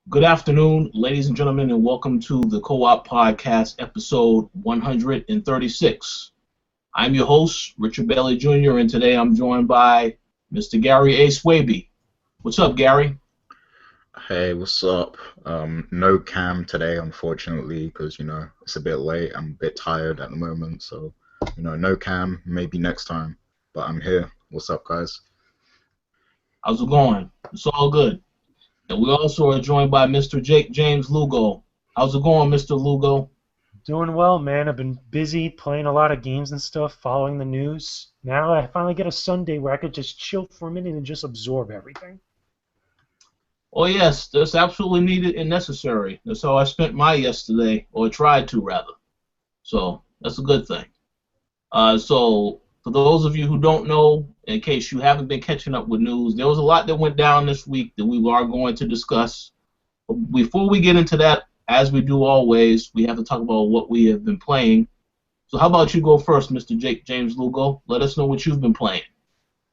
Good afternoon, ladies and gentlemen, and welcome to the Co-op Podcast, episode 136. I'm your host, Richard Bailey Jr., and today I'm joined by Mr. Gary A. Swaby. What's up, Gary? Hey, what's up? No cam today, unfortunately, because it's a bit late. I'm a bit tired at the moment, so no cam. Maybe next time. But I'm here. What's up, guys? How's it going? It's all good. And we also are joined by Mr. Jake James Lugo. How's it going, Mr. Lugo? Doing well, man. I've been busy playing a lot of games and stuff, following the news. Now I finally get a Sunday where I could just chill for a minute and just absorb everything. Oh, yes, that's absolutely needed and necessary. That's how I spent my yesterday, or tried to, rather. So that's a good thing. So, for those of you who don't know, in case you haven't been catching up with news, there was a lot that went down this week that we are going to discuss. But before we get into that, as we do always, we have to talk about what we have been playing. So, how about you go first, Mr. Jake James Lugo? Let us know what you've been playing.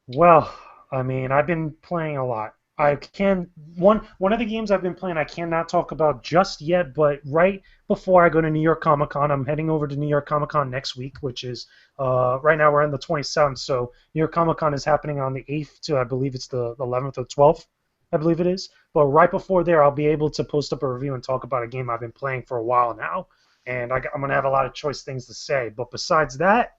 Well, I've been playing a lot. I can one of the games I've been playing I cannot talk about just yet, but right before I go to New York Comic Con, I'm heading over to New York Comic Con next week, which is right now we're on the 27th, so New York Comic Con is happening on the 8th to I believe it's the 11th or 12th, I believe it is. But right before there, I'll be able to post up a review and talk about a game I've been playing for a while now, and I'm gonna have a lot of choice things to say. But besides that,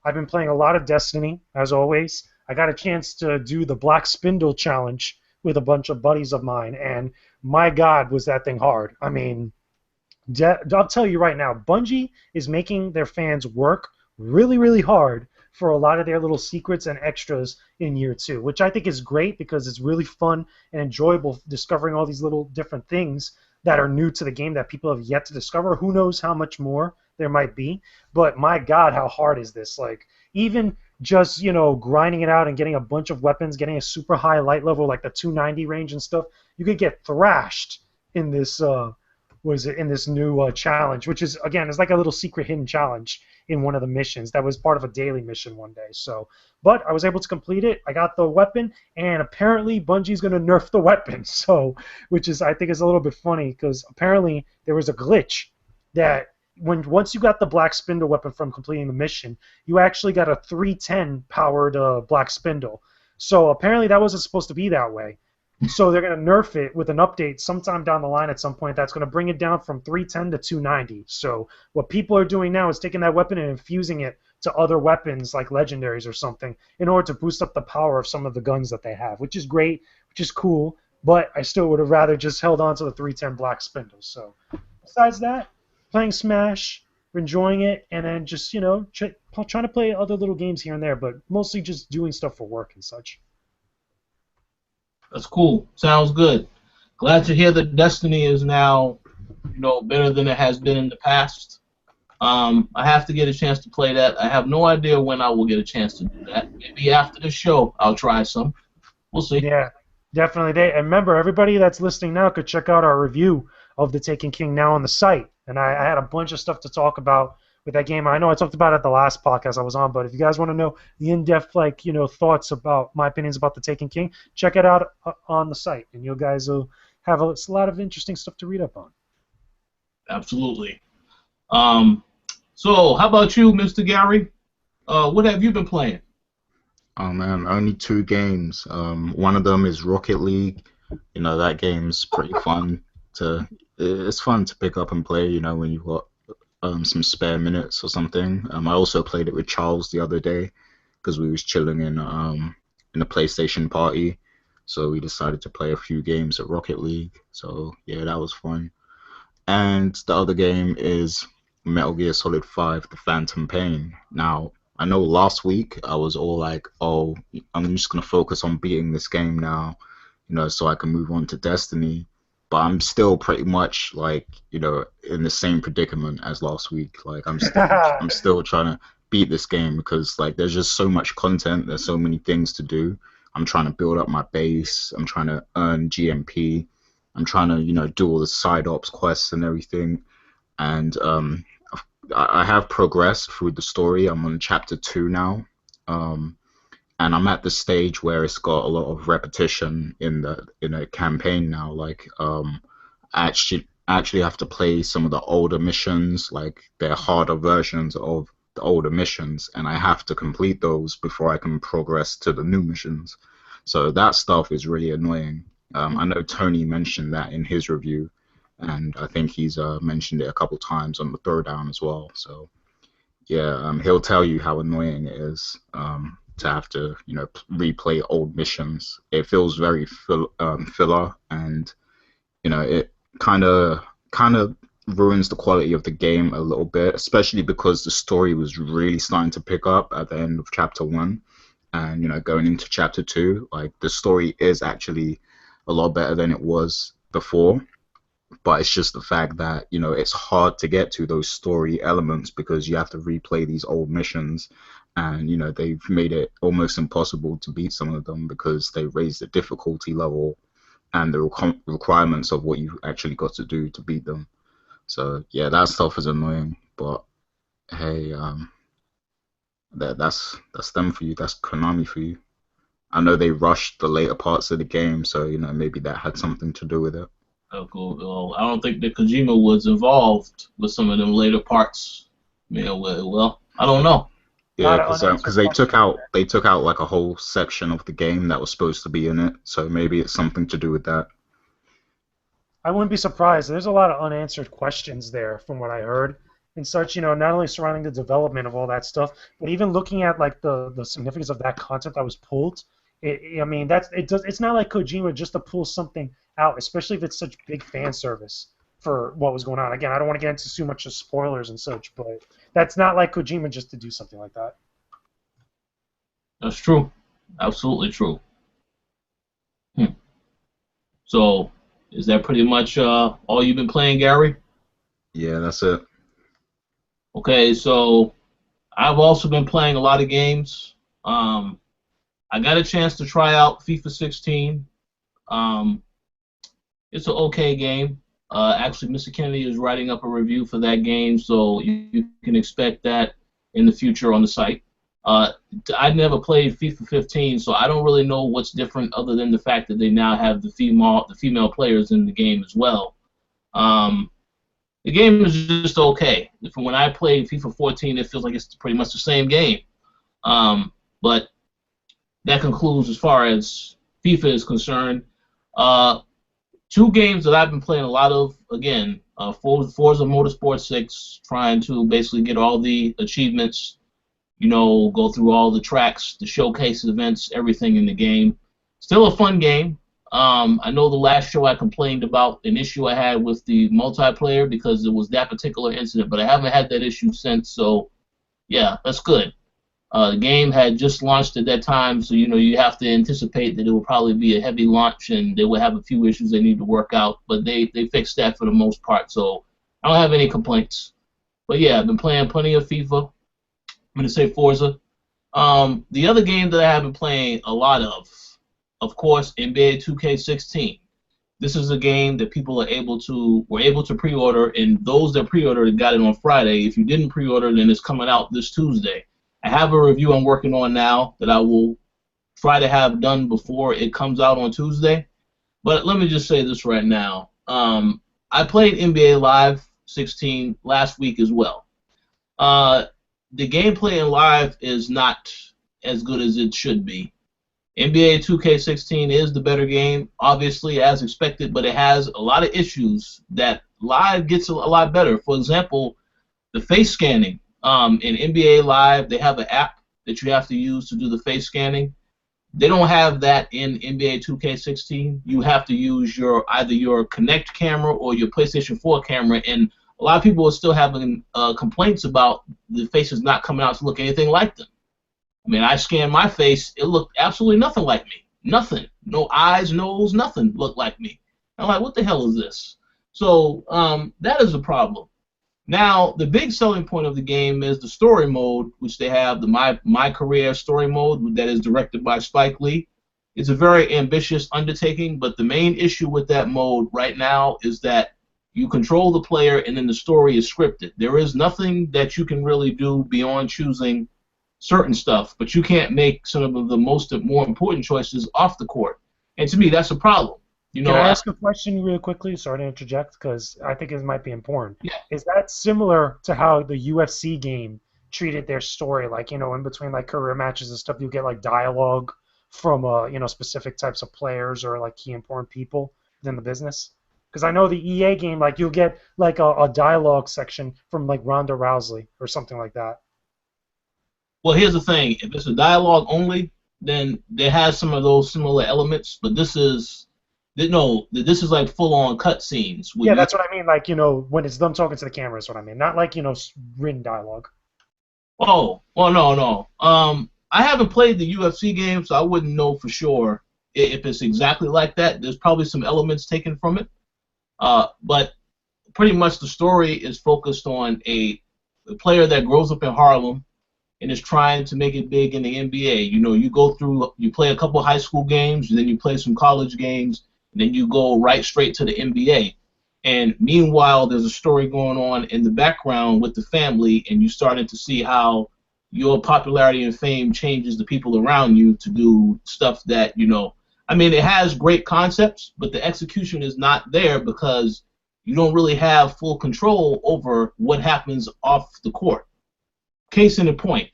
I've been playing a lot of Destiny, as always. I got a chance to do the Black Spindle challenge with a bunch of buddies of mine, and my God, was that thing hard. I'll tell you right now, Bungie is making their fans work really, really hard for a lot of their little secrets and extras in year two, which I think is great because it's really fun and enjoyable discovering all these little different things that are new to the game that people have yet to discover. Who knows how much more there might be, but my God, how hard is this? Like, even just grinding it out and getting a bunch of weapons, getting a super high light level like the 290 range and stuff, you could get thrashed in this in this new challenge, which is again is like a little secret hidden challenge in one of the missions that was part of a daily mission one day. So, but I was able to complete it. I got the weapon, and apparently Bungie's gonna nerf the weapon. So, which is I think is a little bit funny because apparently there was a glitch that once you got the Black Spindle weapon from completing the mission, you actually got a 310 powered Black Spindle. So apparently that wasn't supposed to be that way. So they're going to nerf it with an update sometime down the line at some point that's going to bring it down from 310 to 290. So what people are doing now is taking that weapon and infusing it to other weapons like legendaries or something in order to boost up the power of some of the guns that they have, which is great, which is cool, but I still would have rather just held on to the 310 Black Spindle. So besides that, playing Smash, enjoying it, and then just trying to play other little games here and there, but mostly just doing stuff for work and such. That's cool. Sounds good. Glad to hear that Destiny is now, better than it has been in the past. I have to get a chance to play that. I have no idea when I will get a chance to do that. Maybe after the show I'll try some. We'll see. Yeah, definitely. And remember, everybody that's listening now could check out our review of The Taken King now on the site. And I had a bunch of stuff to talk about with that game. I know I talked about it at the last podcast I was on, but if you guys want to know the in-depth, thoughts about my opinions about The Taken King, check it out on the site, and you guys will have a lot of interesting stuff to read up on. Absolutely. So how about you, Mr. Gary? What have you been playing? Oh man, only two games. One of them is Rocket League. That game's pretty fun to. It's fun to pick up and play. When you've got some spare minutes or something. I also played it with Charles the other day because we was chilling in a PlayStation party. So we decided to play a few games at Rocket League. So yeah, that was fun. And the other game is Metal Gear Solid 5: The Phantom Pain. Now, I know last week I was all like, oh, I'm just going to focus on beating this game now, so I can move on to Destiny. But I'm still pretty much like, in the same predicament as last week. Like I'm still trying to beat this game because like there's just so much content, there's so many things to do. I'm trying to build up my base, I'm trying to earn GMP, I'm trying to, do all the side ops quests and everything. And I have progressed through the story. I'm on chapter 2 now. And I'm at the stage where it's got a lot of repetition in a campaign now. Like I actually have to play some of the older missions, like they're harder versions of the older missions, and I have to complete those before I can progress to the new missions. So that stuff is really annoying. I know Tony mentioned that in his review, and I think he's mentioned it a couple times on the Throwdown as well. So yeah, he'll tell you how annoying it is to have to, replay old missions. It feels very filler, and it kind of ruins the quality of the game a little bit, especially because the story was really starting to pick up at the end of chapter 1, and going into chapter 2, like the story is actually a lot better than it was before. But it's just the fact that it's hard to get to those story elements because you have to replay these old missions, and they've made it almost impossible to beat some of them because they raised the difficulty level and the requirements of what you actually got to do to beat them. So yeah, that stuff is annoying. But hey, that's them for you. That's Konami for you. I know they rushed the later parts of the game, so maybe that had something to do with it. Well, I don't think that Kojima was involved with some of them later parts. Well, I don't know. Yeah, because they took out like a whole section of the game that was supposed to be in it, so maybe it's something to do with that. I wouldn't be surprised. There's a lot of unanswered questions there, from what I heard, and such. Not only surrounding the development of all that stuff, but even looking at like the significance of that content that was pulled. It's not like Kojima just to pull something out, especially if it's such big fan service for what was going on. Again, I don't want to get into too much of spoilers and such, but that's not like Kojima just to do something like that. That's true. Absolutely true. So, is that pretty much all you've been playing, Gary? Yeah, that's it. Okay, so I've also been playing a lot of games. I got a chance to try out FIFA 16. It's an okay game. Actually, Mr. Kennedy is writing up a review for that game, so you can expect that in the future on the site. I never played FIFA 15, so I don't really know what's different other than the fact that they now have the female players in the game as well. The game is just okay. From when I played FIFA 14, it feels like it's pretty much the same game. But that concludes as far as FIFA is concerned. Two games that I've been playing a lot of, again, Forza Motorsport 6, trying to basically get all the achievements, go through all the tracks, the showcase events, everything in the game. Still a fun game. I know the last show I complained about an issue I had with the multiplayer because it was that particular incident, but I haven't had that issue since, so yeah, that's good. The game had just launched at that time, so you have to anticipate that it will probably be a heavy launch and they will have a few issues they need to work out, but they fixed that for the most part, so I don't have any complaints. But yeah, I've been playing plenty of FIFA. I'm going to say Forza. The other game that I have been playing a lot of course, NBA 2K16. This is a game that people were able to pre-order, and those that pre-ordered got it on Friday. If you didn't pre-order, then it's coming out this Tuesday. I have a review I'm working on now that I will try to have done before it comes out on Tuesday. But let me just say this right now. I played NBA Live 16 last week as well. The gameplay in Live is not as good as it should be. NBA 2K16 is the better game, obviously, as expected, but it has a lot of issues that Live gets a lot better. For example, the face scanning. In NBA Live, they have an app that you have to use to do the face scanning. They don't have that in NBA 2K16. You have to use either your Kinect camera or your PlayStation 4 camera, and a lot of people are still having complaints about the faces not coming out to look anything like them. I mean, I scanned my face. It looked absolutely nothing like me. Nothing. No eyes, nose, nothing looked like me. I'm like, what the hell is this? So that is a problem. Now, the big selling point of the game is the story mode, which they have, the My Career story mode that is directed by Spike Lee. It's a very ambitious undertaking, but the main issue with that mode right now is that you control the player and then the story is scripted. There is nothing that you can really do beyond choosing certain stuff, but you can't make some of the more important choices off the court. And to me, that's a problem. You Can know, I ask a question real quickly? Sorry to interject, because I think it might be important. yeah. Is that similar to how the UFC game treated their story? Like, in between like career matches and stuff, you get like dialogue from specific types of players or like key important people within the business. Because I know the EA game, like you'll get like a dialogue section from like Ronda Rousey or something like that. Well, here's the thing. If it's a dialogue only, then there has some of those similar elements. But no, this is like full on cutscenes. Yeah, that's what I mean. Like, when it's them talking to the camera is what I mean. Not like, written dialogue. Oh, well, no. I haven't played the UFC game, so I wouldn't know for sure if it's exactly like that. There's probably some elements taken from it. But pretty much the story is focused on a player that grows up in Harlem and is trying to make it big in the NBA. You play a couple high school games, and then you play some college games, and then you go right straight to the NBA. And meanwhile, there's a story going on in the background with the family, and you starting to see how your popularity and fame changes the people around you to do stuff that, I mean, it has great concepts, but the execution is not there because you don't really have full control over what happens off the court. Case in point,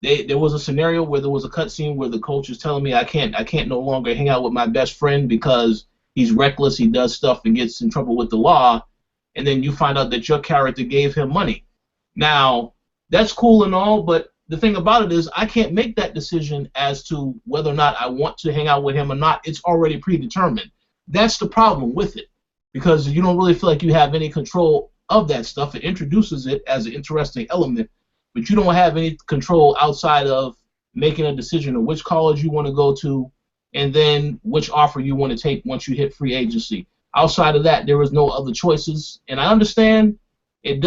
there was a scenario where there was a cutscene where the coach is telling me I can't no longer hang out with my best friend because he's reckless, he does stuff and gets in trouble with the law, and then you find out that your character gave him money. Now, that's cool and all, but the thing about it is I can't make that decision as to whether or not I want to hang out with him or not. It's already predetermined. That's the problem with it, because you don't really feel like you have any control of that stuff. It introduces it as an interesting element, but you don't have any control outside of making a decision of which college you want to go to and then which offer you want to take once you hit free agency. Outside of that, there is no other choices. And I understand it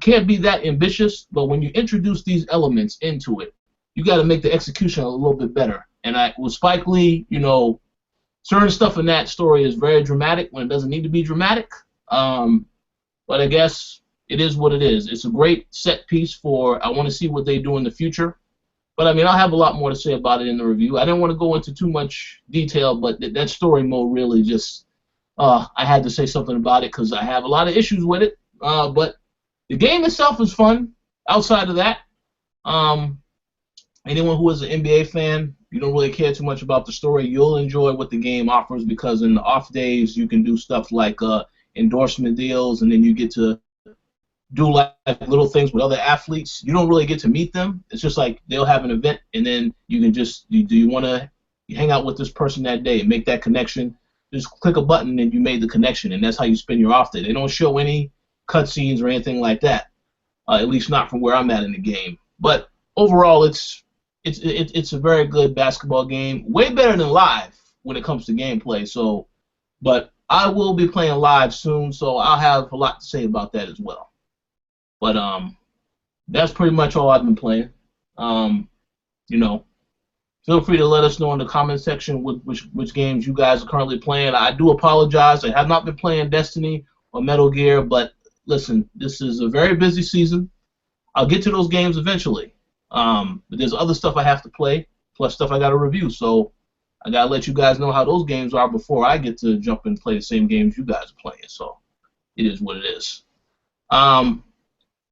can't be that ambitious, but when you introduce these elements into it, you got to make the execution a little bit better. And with Spike Lee, certain stuff in that story is very dramatic when it doesn't need to be dramatic. But I guess it is what it is. It's a great set piece for I want to see what they do in the future. But I mean, I'll have a lot more to say about it in the review. I didn't want to go into too much detail, but that story mode really just, I had to say something about it because I have a lot of issues with it. But the game itself is fun. Outside of that, anyone who is an NBA fan, you don't really care too much about the story, you'll enjoy what the game offers because in the off days you can do stuff like endorsement deals, and then you get to do like little things with other athletes. You don't really get to meet them. It's just like they'll have an event, and then you can just do you want to hang out with this person that day and make that connection. Just click a button and you made the connection, and that's how you spend your off day. They don't show any cutscenes or anything like that, at least not from where I'm at in the game. But overall, it's a very good basketball game, way better than live when it comes to gameplay. So, but I will be playing live soon, so I'll have a lot to say about that as well. But that's pretty much all I've been playing. Feel free to let us know in the comment section which games you guys are currently playing. I do apologize. I have not been playing Destiny or Metal Gear, but listen, this is a very busy season. I'll get to those games eventually. But there's other stuff I have to play, plus stuff I got to review. So I got to let you guys know how those games are before I get to jump and play the same games you guys are playing. So it is what it is.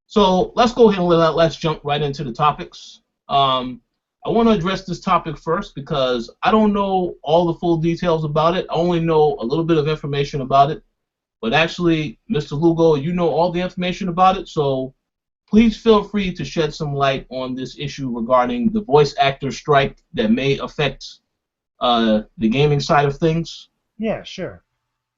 So let's go ahead and let's jump right into the topics. I want to address this topic first because I don't know all the full details about it. I only know a little bit of information about it. But actually, Mr. Lugo, you know all the information about it, so please feel free to shed some light on this issue regarding the voice actor strike that may affect the gaming side of things. Yeah, sure.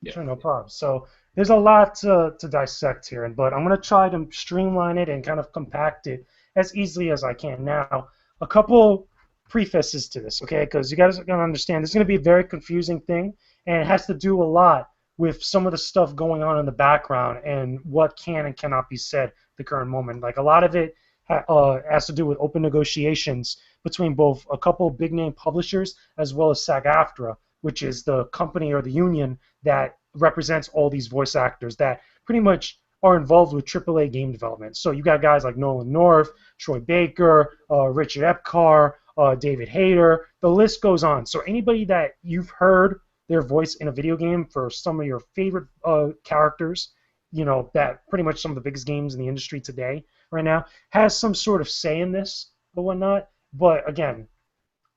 Yeah. Sure, no problem. So there's a lot to dissect here, but I'm going to try to streamline it and kind of compact it as easily as I can. Now, a couple prefaces to this, okay, because you guys are going to understand this is going to be a very confusing thing, and it has to do a lot with some of the stuff going on in the background and what can and cannot be said at the current moment. Like a lot of it has to do with open negotiations between both a couple big-name publishers as well as SAG-AFTRA, which is the company or the union that represents all these voice actors that pretty much are involved with AAA game development. So you got guys like Nolan North, Troy Baker, Richard Epcar, David Hayter. The list goes on. So anybody that you've heard their voice in a video game for some of your favorite characters, that pretty much some of the biggest games in the industry today right now has some sort of say in this or whatnot. But again,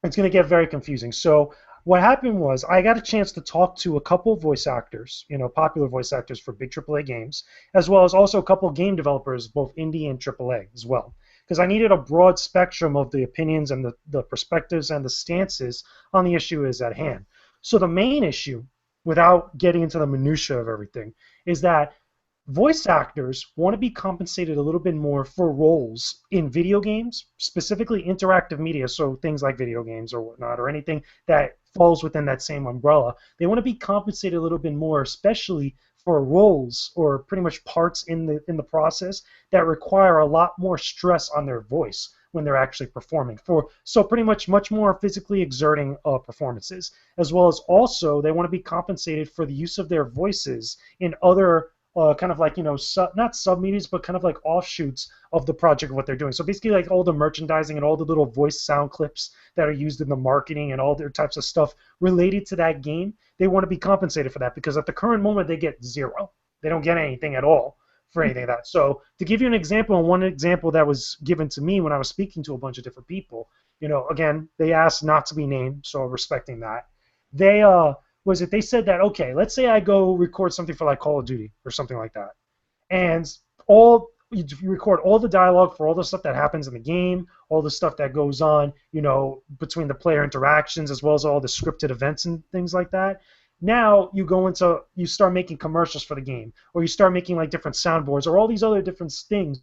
it's going to get very confusing. So what happened was I got a chance to talk to a couple voice actors, popular voice actors for big AAA games, as well as also a couple game developers, both indie and AAA as well. Because I needed a broad spectrum of the opinions and the perspectives and the stances on the issue is at hand. So the main issue, without getting into the minutia of everything, is that voice actors want to be compensated a little bit more for roles in video games, specifically interactive media, so things like video games or whatnot, or anything that falls within that same umbrella. They want to be compensated a little bit more, especially for roles or pretty much parts in the process that require a lot more stress on their voice when they're actually performing. So pretty much more physically exerting performances, as well as also they want to be compensated for the use of their voices in other kind of like, not sub-medias, but kind of like offshoots of the project of what they're doing. So basically like all the merchandising and all the little voice sound clips that are used in the marketing and all their types of stuff related to that game, they want to be compensated for that, because at the current moment they get zero. They don't get anything at all for anything of that. So to give you an example, and one example that was given to me when I was speaking to a bunch of different people, again, they asked not to be named, so respecting that. They said that, okay, let's say I go record something for like Call of Duty or something like that, and you record all the dialogue for all the stuff that happens in the game, all the stuff that goes on, between the player interactions, as well as all the scripted events and things like that. Now you start making commercials for the game, or you start making like different soundboards, or all these other different things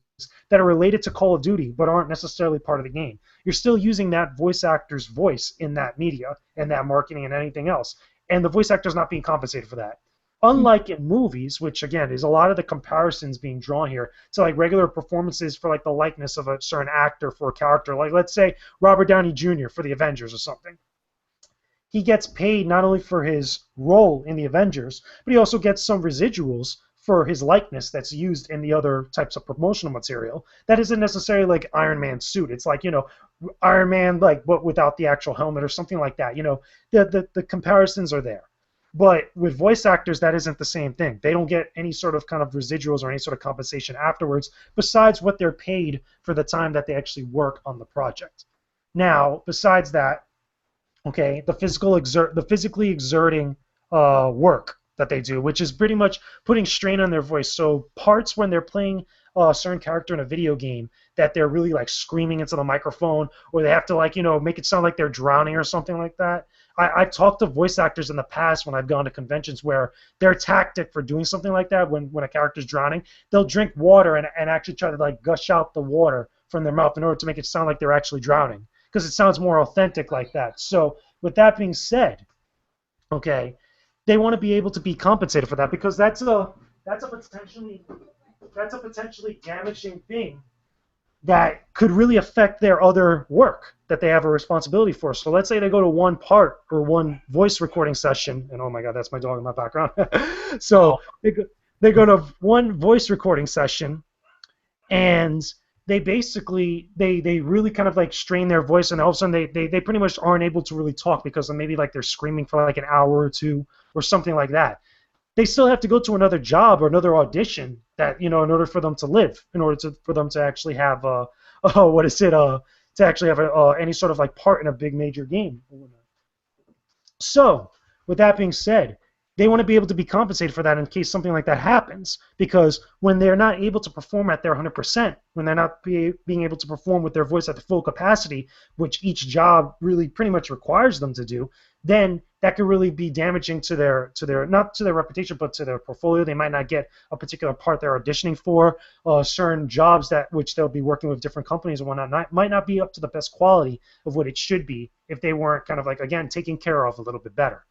that are related to Call of Duty but aren't necessarily part of the game. You're still using that voice actor's voice in that media and that marketing and anything else, and the voice actor's not being compensated for that. Unlike in movies, which again is a lot of the comparisons being drawn here to like regular performances for like the likeness of a certain actor for a character, like let's say Robert Downey Jr. for the Avengers or something. He gets paid not only for his role in the Avengers, but he also gets some residuals for his likeness that's used in the other types of promotional material that isn't necessarily like Iron Man's suit. It's like, Iron Man, like, but without the actual helmet or something like that. The comparisons are there. But with voice actors, that isn't the same thing. They don't get any sort of kind of residuals or any sort of compensation afterwards, besides what they're paid for the time that they actually work on the project. Now, besides that, okay, the physically exerting work that they do, which is pretty much putting strain on their voice. So parts when they're playing a certain character in a video game that they're really like screaming into the microphone, or they have to like, make it sound like they're drowning or something like that. I've talked to voice actors in the past when I've gone to conventions where their tactic for doing something like that, when a character's drowning, they'll drink water and actually try to like gush out the water from their mouth in order to make it sound like they're actually drowning, because it sounds more authentic like that. So with that being said, okay, they want to be able to be compensated for that, because that's a potentially damaging thing that could really affect their other work that they have a responsibility for. So let's say they go to one part or one voice recording session, and oh my God, that's my dog in my background. So they go to one voice recording session, and they basically they really kind of like strain their voice, and all of a sudden they pretty much aren't able to really talk because maybe like they're screaming for like an hour or two or something like that. They still have to go to another job or another audition that, in order for them to live, in order for them to actually have to actually have any sort of like part in a big major game. So with that being said, they want to be able to be compensated for that in case something like that happens, because when they're not able to perform at their 100%, when they're not being able to perform with their voice at the full capacity, which each job really pretty much requires them to do, then that could really be damaging to their not to their reputation, but to their portfolio. They might not get a particular part they're auditioning for. Certain jobs which they'll be working with different companies and whatnot might not be up to the best quality of what it should be if they weren't kind of like, again, taken care of a little bit better.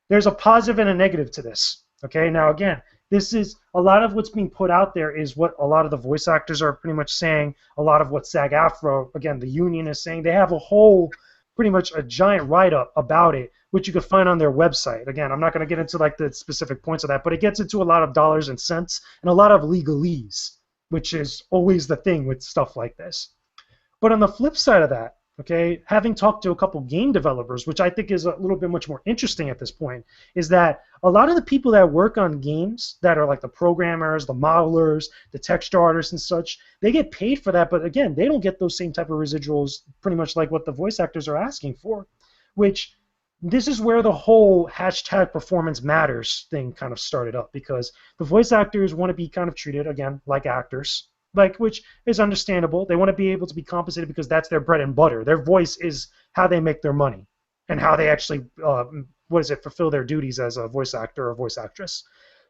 There's a positive and a negative to this. Okay, now again, this is a lot of what's being put out there is what a lot of the voice actors are pretty much saying. A lot of what SAG-AFTRA, again, the union is saying. They have a whole, pretty much a giant write-up about it, which you could find on their website. Again, I'm not going to get into like the specific points of that, but it gets into a lot of dollars and cents and a lot of legalese, which is always the thing with stuff like this. But on the flip side of that, Okay, having talked to a couple game developers, which I think is a little bit much more interesting at this point, is that a lot of the people that work on games that are like the programmers, the modelers, the texture artists and such, they get paid for that, but again, they don't get those same type of residuals pretty much like what the voice actors are asking for, which this is where the whole hashtag performance matters thing kind of started up because the voice actors want to be kind of treated again like actors, like which is understandable. They want to be able to be compensated because that's their bread and butter. Their voice is how they make their money and how they actually fulfill their duties as a voice actor or voice actress.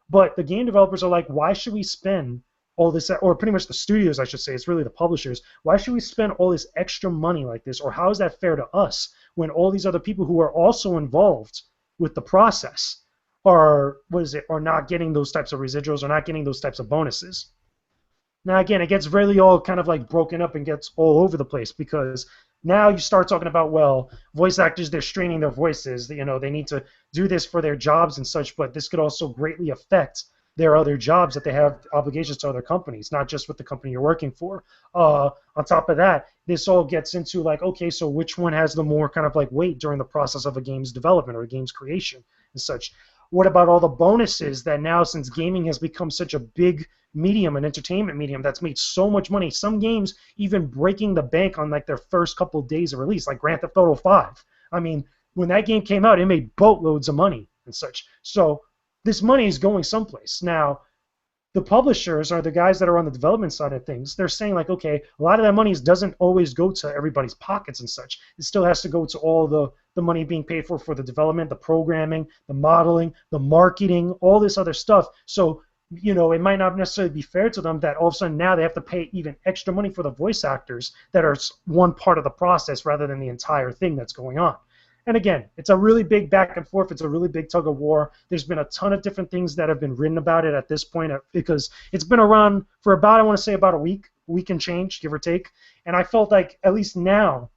But the game developers are like, why should we spend all this, or pretty much the studios, I should say, it's really the publishers. Why should we spend all this extra money like this, or how is that fair to us when all these other people who are also involved with the process are not getting those types of residuals or not getting those types of bonuses? Now again, it gets really all kind of like broken up and gets all over the place because now you start talking about, well, voice actors, they're straining their voices, they need to do this for their jobs and such, but this could also greatly affect their other jobs that they have obligations to other companies, not just with the company you're working for. On top of that, this all gets into like, okay, so which one has the more kind of like weight during the process of a game's development or a game's creation and such? What about all the bonuses that now, since gaming has become such a big medium, an entertainment medium that's made so much money, some games even breaking the bank on like their first couple of days of release, like Grand Theft Auto 5. I mean, when that game came out, it made boatloads of money and such. So this money is going someplace. Now, the publishers are the guys that are on the development side of things. They're saying like, okay, a lot of that money doesn't always go to everybody's pockets and such. It still has to go to all the money being paid for the development, the programming, the modeling, the marketing, all this other stuff. So, it might not necessarily be fair to them that all of a sudden now they have to pay even extra money for the voice actors that are one part of the process rather than the entire thing that's going on. And again, it's a really big back and forth. It's a really big tug of war. There's been a ton of different things that have been written about it at this point because it's been around for about, I want to say about a week and change, give or take. And I felt like at least now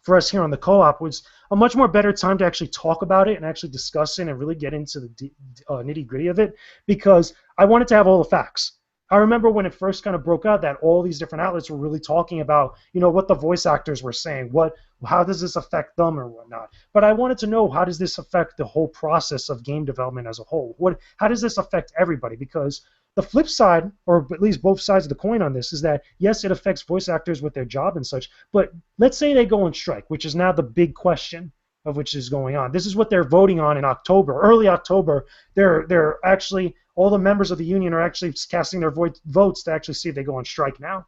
for us here on the co-op was a much more better time to actually talk about it and actually discuss it and really get into the nitty-gritty of it because I wanted to have all the facts. I remember when it first kind of broke out that all these different outlets were really talking about, what the voice actors were saying, how does this affect them or whatnot. But I wanted to know, how does this affect the whole process of game development as a whole? How does this affect everybody? Because the flip side, or at least both sides of the coin on this, is that yes, it affects voice actors with their job and such, but let's say they go on strike, which is now the big question of which is going on. This is what they're voting on in October, early October. They're actually, all the members of the union are actually casting their votes to actually see if they go on strike now.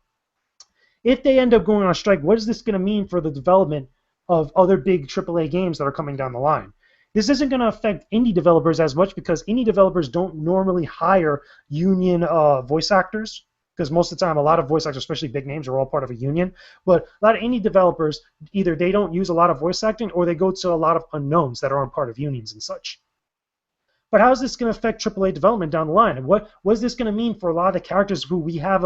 If they end up going on strike, what is this going to mean for the development of other big AAA games that are coming down the line? This isn't going to affect indie developers as much because indie developers don't normally hire union voice actors because most of the time a lot of voice actors, especially big names, are all part of a union. But a lot of indie developers, either they don't use a lot of voice acting or they go to a lot of unknowns that aren't part of unions and such. But how is this going to affect AAA development down the line? And what is this going to mean for a lot of the characters who we have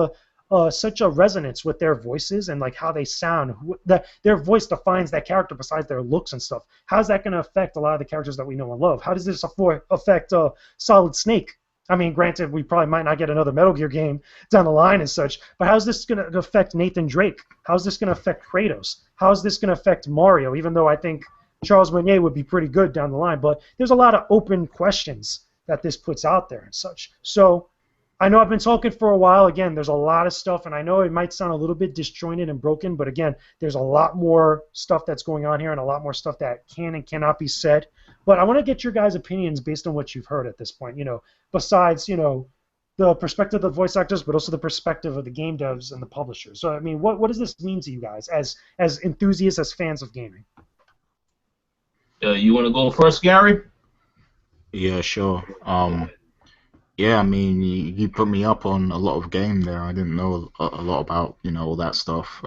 such a resonance with their voices and like how they sound? Their voice defines that character besides their looks and stuff. How's that going to affect a lot of the characters that we know and love? How does this affect Solid Snake? I mean, granted, we probably might not get another Metal Gear game down the line and such, but how's this going to affect Nathan Drake? How's this going to affect Kratos? How's this going to affect Mario? Even though I think Charles Martinet would be pretty good down the line, but there's a lot of open questions that this puts out there and such. So I know I've been talking for a while. Again, there's a lot of stuff, and I know it might sound a little bit disjointed and broken, but again, there's a lot more stuff that's going on here and a lot more stuff that can and cannot be said. But I want to get your guys' opinions based on what you've heard at this point, besides, the perspective of the voice actors, but also the perspective of the game devs and the publishers. So, I mean, what does this mean to you guys as enthusiasts, as fans of gaming? You want to go first, Gary? Yeah, sure. Yeah, I mean, you put me up on a lot of game there. I didn't know a lot about, all that stuff.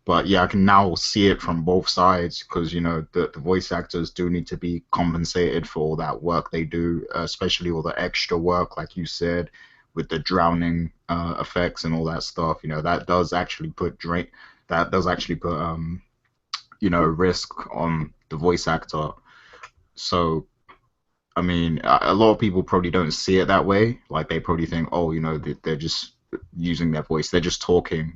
But yeah, I can now see it from both sides because, the voice actors do need to be compensated for all that work they do, especially all the extra work, like you said, with the drowning effects and all that stuff. That does actually put risk on the voice actor. So, I mean, a lot of people probably don't see it that way. Like, they probably think, oh, they're just using their voice. They're just talking,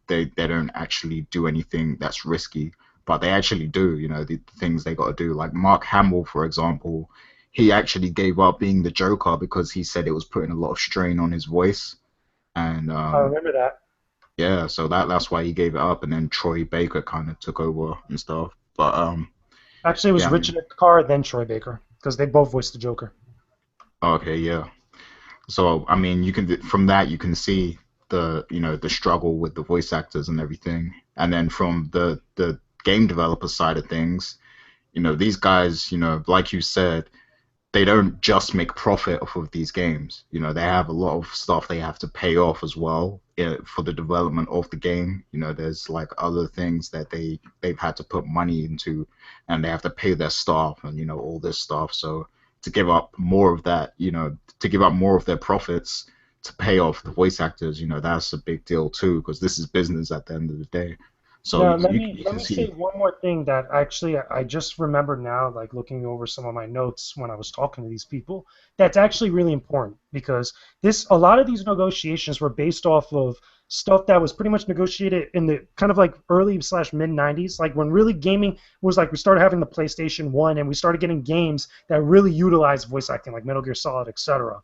they don't actually do anything that's risky. but they actually do, you know, the things they got to do. Like Mark Hamill, for example, he actually gave up being the Joker because he said it was putting a lot of strain on his voice, and I remember that. yeah, so that's why he gave it up, and then Troy Baker kind of took over and stuff. But Actually, it was yeah, I mean, Richard Carr, then Troy Baker, because they both voiced the Joker. okay, yeah. So I mean, you can from that you can see the the struggle with the voice actors and everything, and then from the game developer side of things, these guys, like you said, they don't just make profit off of these games. They have a lot of stuff they have to pay off as well for the development of the game. There's like other things that they've had to put money into, and they have to pay their staff and all this stuff. So to give up more of that, to give up more of their profits to pay off the voice actors, that's a big deal too, because this is business at the end of the day. So Now, you let can me say see. one more thing that actually I just remembered now, like looking over some of my notes when I was talking to these people. That's actually really important because a lot of these negotiations were based off of stuff that was pretty much negotiated in the kind of like early slash mid 90s, like when really gaming was like we started having the PlayStation 1 and we started getting games that really utilized voice acting, like Metal Gear Solid, etc.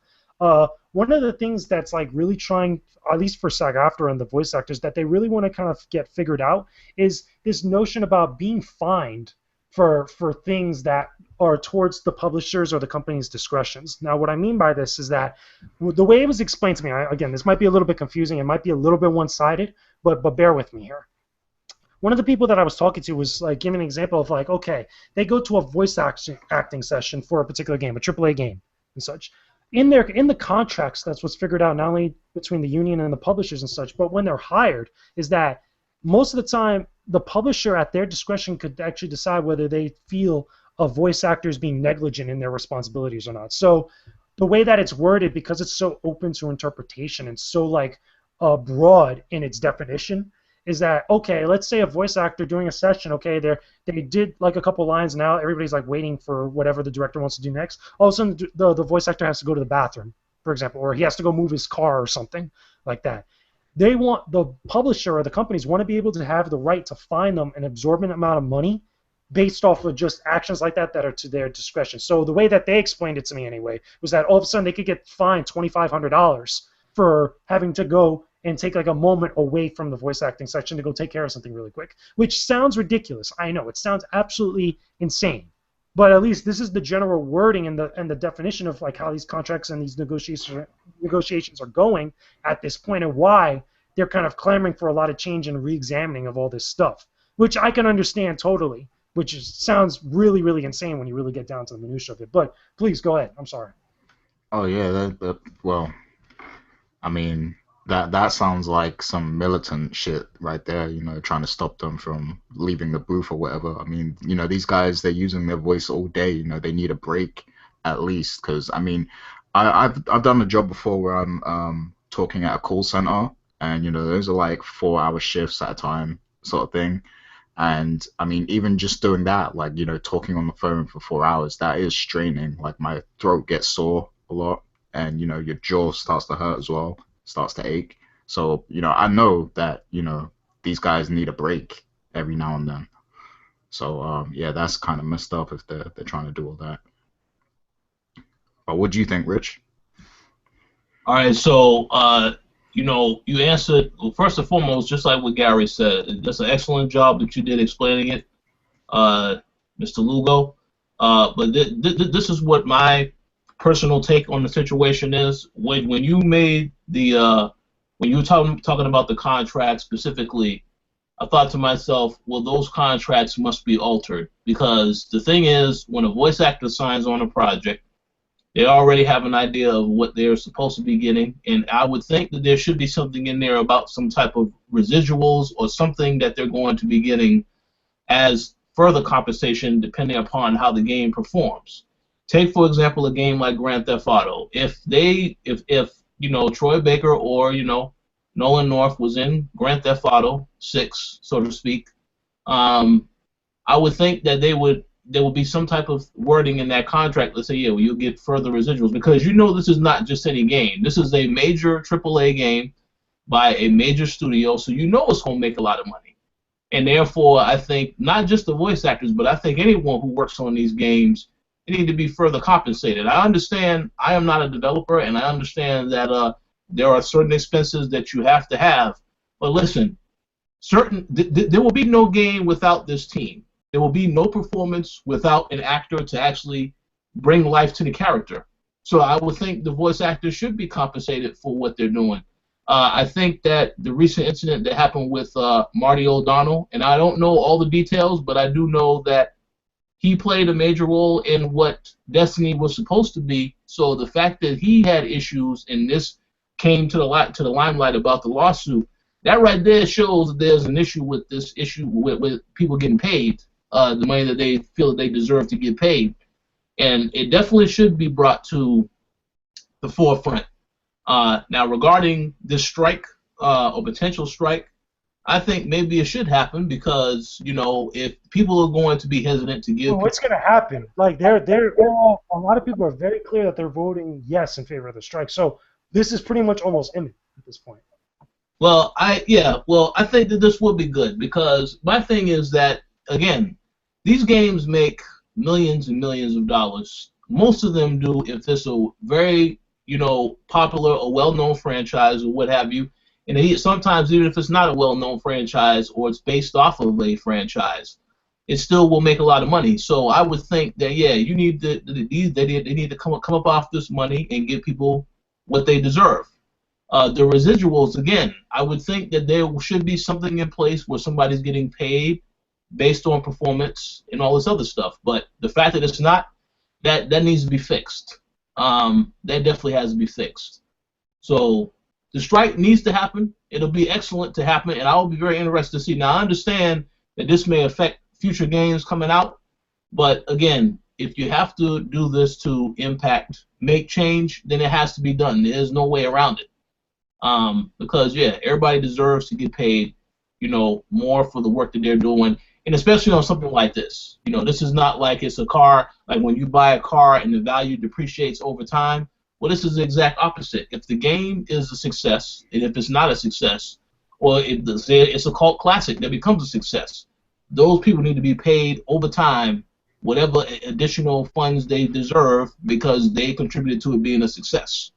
One of the things that's like really trying, at least for SAG-AFTRA and the voice actors, that they really want to kind of get figured out is this notion about being fined for things that are towards the publishers or the company's discretions. Now, what I mean by this is that the way it was explained to me, again, this might be a little bit confusing, it might be a little bit one-sided, but bear with me here. One of the people that I was talking to was like giving an example of like, okay, they go to a voice acting session for a particular game, a AAA game and such. In the contracts, that's what's figured out not only between the union and the publishers and such, but when they're hired, is that most of the time the publisher at their discretion could actually decide whether they feel a voice actor is being negligent in their responsibilities or not. So the way that it's worded, because it's so open to interpretation and so like broad in its definition, is that okay? Let's say a voice actor during a session, okay, they did like a couple lines. Now everybody's like waiting for whatever the director wants to do next. All of a sudden, the voice actor has to go to the bathroom, for example, or he has to go move his car or something like that. They want the publisher or the companies want to be able to have the right to fine them an absorbent amount of money based off of just actions like that are to their discretion. So the way that they explained it to me anyway was that all of a sudden they could get fined $2,500 for having to go and take like a moment away from the voice acting section to go take care of something really quick, which sounds ridiculous. I know it sounds absolutely insane, but at least this is the general wording and the definition of like how these contracts and these negotiations are going at this point and why they're kind of clamoring for a lot of change and re-examining of all this stuff, which I can understand totally, sounds really, really insane when you really get down to the minutia of it. But please go ahead. I'm sorry. Oh yeah, well, I mean, that sounds like some militant shit right there, trying to stop them from leaving the booth or whatever. I mean, these guys, they're using their voice all day, they need a break at least, because I mean, I've done a job before where I'm talking at a call center, and those are like 4-hour shifts at a time sort of thing. And I mean, even just doing that, like, talking on the phone for 4 hours, that is straining. Like my throat gets sore a lot, and your jaw starts to hurt as well, starts to ache. So, I know that, these guys need a break every now and then. So, yeah, that's kind of messed up if they're trying to do all that. But what do you think, Rich? All right, so you answered well, first and foremost, just like what Gary said. That's an excellent job that you did explaining it, Mr. Lugo. But this is what my personal take on the situation is. When you made the when you were talking about the contract specifically, I thought to myself, well, those contracts must be altered because the thing is, when a voice actor signs on a project, they already have an idea of what they're supposed to be getting, and I would think that there should be something in there about some type of residuals or something that they're going to be getting as further compensation depending upon how the game performs. Take, for example, a game like Grand Theft Auto. If Troy Baker or Nolan North was in Grand Theft Auto 6, so to speak, I would think that there would be some type of wording in that contract. Let's say, yeah, well, you'll get further residuals because this is not just any game. This is a major AAA game by a major studio, so it's going to make a lot of money. And therefore, I think not just the voice actors, but I think anyone who works on these games, they need to be further compensated. I understand I am not a developer, and I understand that there are certain expenses that you have to have. But listen, there will be no game without this team. There will be no performance without an actor to actually bring life to the character. So I would think the voice actors should be compensated for what they're doing. I think that the recent incident that happened with Marty O'Donnell, and I don't know all the details, but I do know that he played a major role in what Destiny was supposed to be. So the fact that he had issues and this came to the limelight about the lawsuit, that right there shows that there's an issue with this issue with people getting paid the money that they feel that they deserve to get paid, and it definitely should be brought to the forefront. Now, regarding this strike or potential strike, I think maybe it should happen because if people are going to be hesitant to give, well, what's going to happen? Like they're all, a lot of people are very clear that they're voting yes in favor of the strike. So this is pretty much almost imminent at this point. Well, I think that this will be good because my thing is that again, these games make millions and millions of dollars. Most of them do if it's a very popular or well-known franchise or what have you. And sometimes even if it's not a well-known franchise or it's based off of a franchise, it still will make a lot of money. So I would think that you need they need to come up off this money and give people what they deserve. The residuals, again, I would think that there should be something in place where somebody's getting paid based on performance and all this other stuff. But the fact that it's not, that needs to be fixed. That definitely has to be fixed. So the strike needs to happen. It'll be excellent to happen, and I will be very interested to see. Now, I understand that this may affect future games coming out, but again, if you have to do this to make change, then it has to be done. There's no way around it. Because everybody deserves to get paid, more for the work that they're doing, and especially on something like this. This is not like it's a car. Like when you buy a car and the value depreciates over time. Well, this is the exact opposite. If the game is a success, and if it's not a success, or if it's a cult classic that becomes a success, those people need to be paid over time, whatever additional funds they deserve because they contributed to it being a success.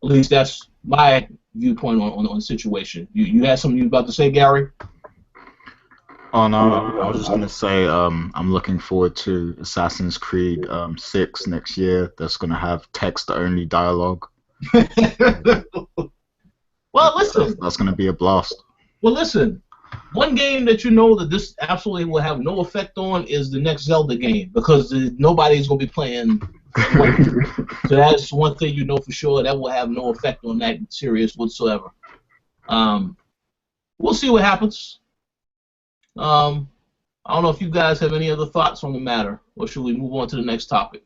At least that's my viewpoint on the situation. You had something you were about to say, Gary? Oh no, I was just gonna say I'm looking forward to Assassin's Creed 6 next year. That's gonna have text-only dialogue. Well, listen. That's gonna be a blast. Well, listen. One game that that this absolutely will have no effect on is the next Zelda game because nobody's gonna be playing. So that's one thing for sure. That will have no effect on that series whatsoever. We'll see what happens. I don't know if you guys have any other thoughts on the matter, or should we move on to the next topic?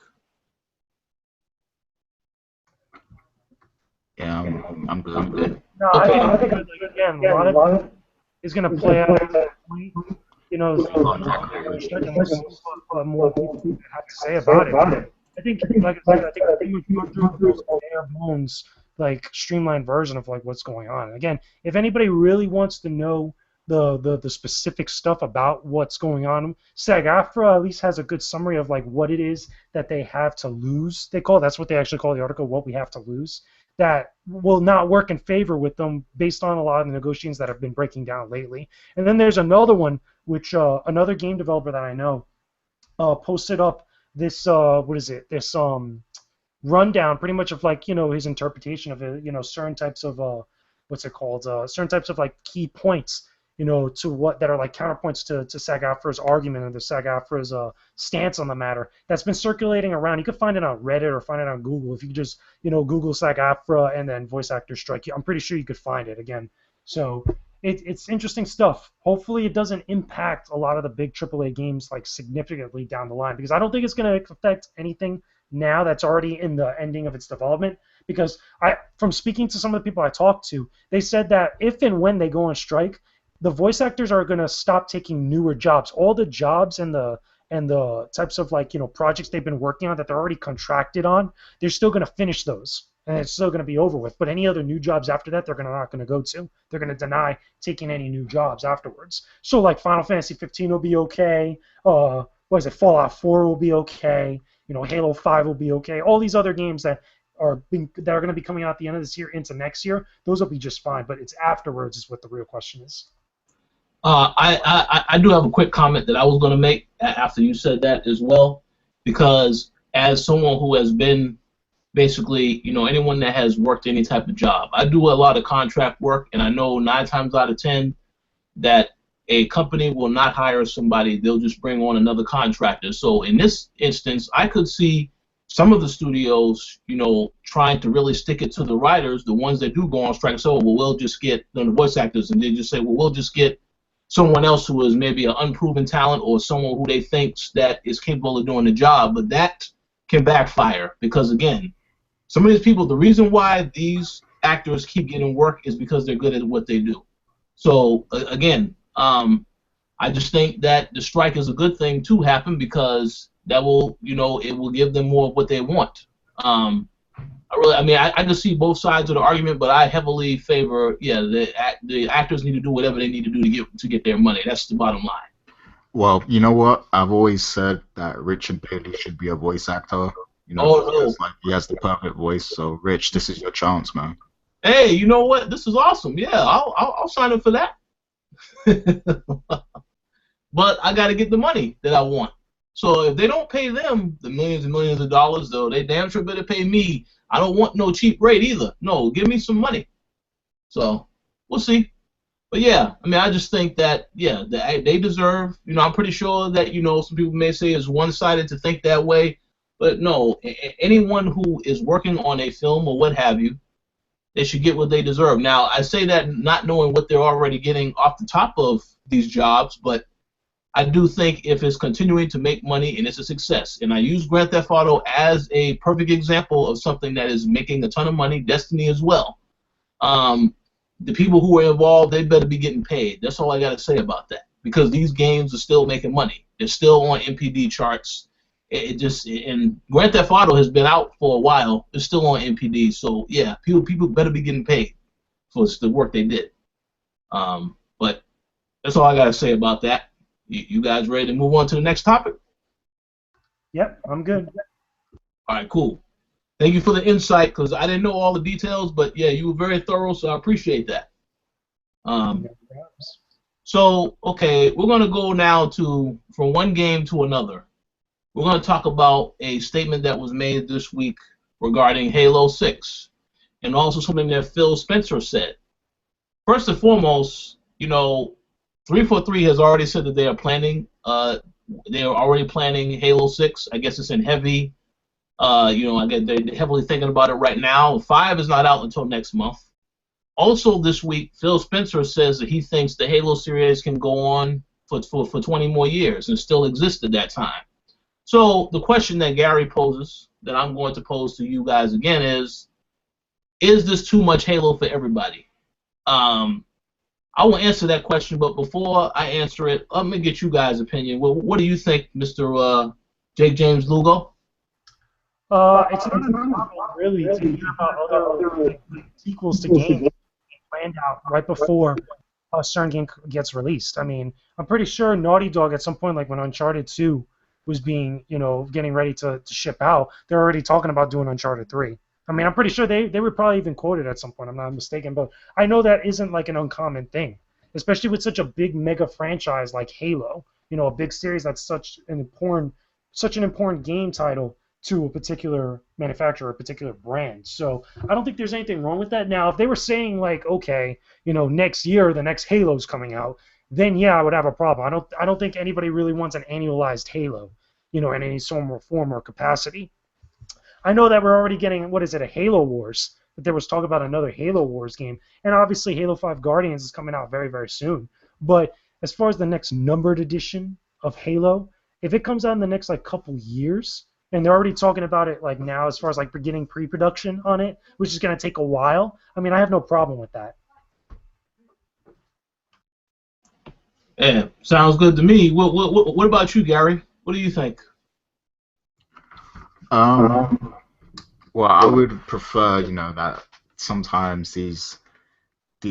Yeah, I'm good. No, Okay. I think again, a lot of it is going to play out at that point. Unless more people have to say about it. I think, like I said, I think we've gone through a bare bones, streamlined version of what's going on. Again, if anybody really wants to know the specific stuff about what's going on, SAG-AFTRA at least has a good summary of what it is that they have to lose. That's what they actually call the article, what we have to lose. That will not work in favor with them based on a lot of the negotiations that have been breaking down lately. And then there's another one, which another game developer that I know posted up this this rundown pretty much of his interpretation of it, certain types of certain types of key points to what that are counterpoints to SAG-AFTRA's argument and the SAG-AFTRA's stance on the matter that's been circulating around. You can find it on Reddit or find it on Google if you just Google SAG-AFTRA and then voice actor strike. I'm pretty sure you could find it again. So it's interesting stuff. Hopefully it doesn't impact a lot of the big AAA games significantly down the line, because I don't think it's going to affect anything now that's already in the ending of its development. Because from speaking to some of the people I talked to, they said that if and when they go on strike, the voice actors are going to stop taking newer jobs. All the jobs and the types of projects they've been working on that they're already contracted on, they're still going to finish those. and it's still going to be over with. But any other new jobs after that, they're not going to go to. They're going to deny taking any new jobs afterwards. So like Final Fantasy 15 will be okay. What is it? Fallout 4 will be okay. Halo 5 will be okay. All these other games that are going to be coming out at the end of this year into next year, those will be just fine. But it's afterwards is what the real question is. I do have a quick comment that I was going to make after you said that as well, because as someone who has been basically, anyone that has worked any type of job, I do a lot of contract work, and I know 9 times out of 10 that a company will not hire somebody; they'll just bring on another contractor. So in this instance, I could see some of the studios, trying to really stick it to the writers, the ones that do go on strike. So, well, we'll just get the voice actors, and they just say, well, we'll just get someone else who is maybe an unproven talent or someone who they think that is capable of doing the job. But that can backfire because, again, some of these people, the reason why these actors keep getting work is because they're good at what they do. So, again, I just think that the strike is a good thing to happen because that will, it will give them more of what they want. I just see both sides of the argument, but I heavily favor, the actors need to do whatever they need to do to get their money. That's the bottom line. Well, you know what? I've always said that Richard Bailey should be a voice actor. He has the perfect voice. So, Rich, this is your chance, man. Hey, you know what? This is awesome. Yeah, I'll sign up for that. But I got to get the money that I want. So if they don't pay them the millions and millions of dollars, though, they damn sure better pay me. I don't want no cheap rate either. No, give me some money. So we'll see. But yeah, I just think that they deserve. I'm pretty sure that some people may say it's one-sided to think that way, but no, anyone who is working on a film or what have you, they should get what they deserve. Now I say that not knowing what they're already getting off the top of these jobs, but I do think if it's continuing to make money and it's a success, and I use Grand Theft Auto as a perfect example of something that is making a ton of money, Destiny as well. The people who are involved, they better be getting paid. That's all I got to say about that, because these games are still making money. They're still on NPD charts. And Grand Theft Auto has been out for a while. It's still on NPD, so yeah, people better be getting paid for the work they did. But that's all I got to say about that. You guys ready to move on to the next topic? Yep, I'm good. All right, cool. Thank you for the insight, because I didn't know all the details, but yeah, you were very thorough, so I appreciate that. So, okay, we're going to go now from one game to another. We're going to talk about a statement that was made this week regarding Halo 6, and also something that Phil Spencer said. First and foremost, 343 has already said that they are already planning Halo 6. I guess it's in heavy. I guess they're heavily thinking about it right now. 5 is not out until next month. Also this week, Phil Spencer says that he thinks the Halo series can go on for 20 more years and still exist at that time. So the question that Gary poses, that I'm going to pose to you guys again, is this too much Halo for everybody? I will answer that question, but before I answer it, let me get you guys' opinion. Well, what do you think, Mr. Jake James Lugo? It's not really to hear about other sequels to games planned out right before a certain game gets released. I'm pretty sure Naughty Dog at some point, like when Uncharted 2 was being, getting ready to ship out, they're already talking about doing Uncharted 3. I'm pretty sure they were probably even quoted at some point, I'm not mistaken, but I know that isn't like an uncommon thing, especially with such a big mega franchise like Halo, a big series that's such an important game title to a particular manufacturer, a particular brand. So I don't think there's anything wrong with that. Now, if they were saying like, okay, next year the next Halo's coming out, then yeah, I would have a problem. I don't think anybody really wants an annualized Halo, in any form or capacity. I know that we're already getting, a Halo Wars, that there was talk about another Halo Wars game, and obviously Halo 5 Guardians is coming out very, very soon. But as far as the next numbered edition of Halo, if it comes out in the next couple years, and they're already talking about it now as far as beginning pre-production on it, which is going to take a while, I have no problem with that. Yeah, sounds good to me. What about you, Gary? What do you think? Well, I would prefer, that sometimes these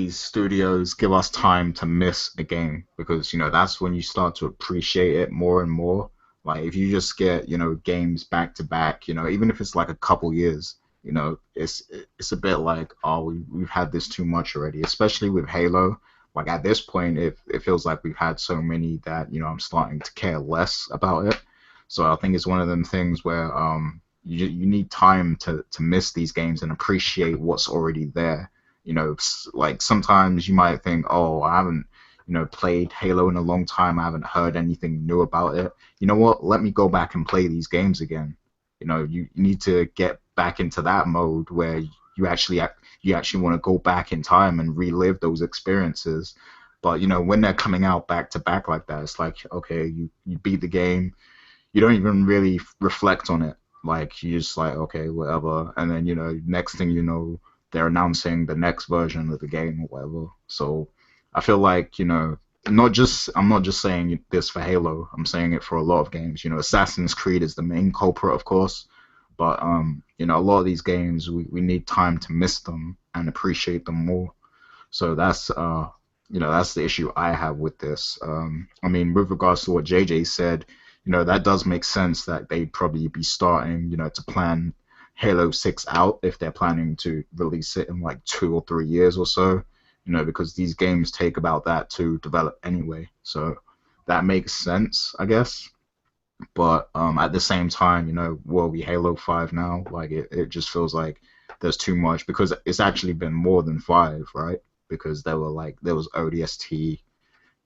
studios give us time to miss a game because that's when you start to appreciate it more and more. Like if you just get games back to back, even if it's like a couple years, it's a bit like, oh, we've had this too much already, especially with Halo. Like at this point it feels like we've had so many that I'm starting to care less about it. So I think it's one of them things where you need time to miss these games and appreciate what's already there. Like sometimes you might think, oh, I haven't, played Halo in a long time. I haven't heard anything new about it. You know what? Let me go back and play these games again. You need to get back into that mode where you actually want to go back in time and relive those experiences. But when they're coming out back to back like that, it's like, okay, you beat the game, you don't even really reflect on it. Like you just like, okay, whatever, and then next thing you know, they're announcing the next version of the game or whatever. So I feel like I'm not just saying this for Halo. I'm saying it for a lot of games. Assassin's Creed is the main culprit, of course, but a lot of these games we need time to miss them and appreciate them more. So that's the issue I have with this. I mean, with regards to what JJ said, that does make sense that they'd probably be starting, to plan Halo 6 out if they're planning to release it in like 2 or 3 years or so, because these games take about that to develop anyway. So that makes sense, I guess. But at the same time, will be Halo 5 now? Like it just feels like there's too much because it's actually been more than 5, right? Because there was ODST,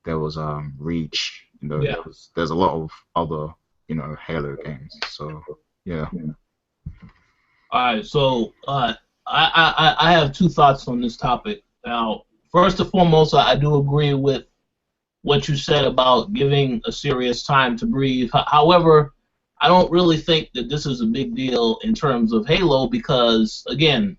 there was Reach, Yeah. there's a lot of other Halo games. So yeah. All right. So I have two thoughts on this topic. Now, first and foremost, I do agree with what you said about giving a serious time to breathe. However, I don't really think that this is a big deal in terms of Halo because, again,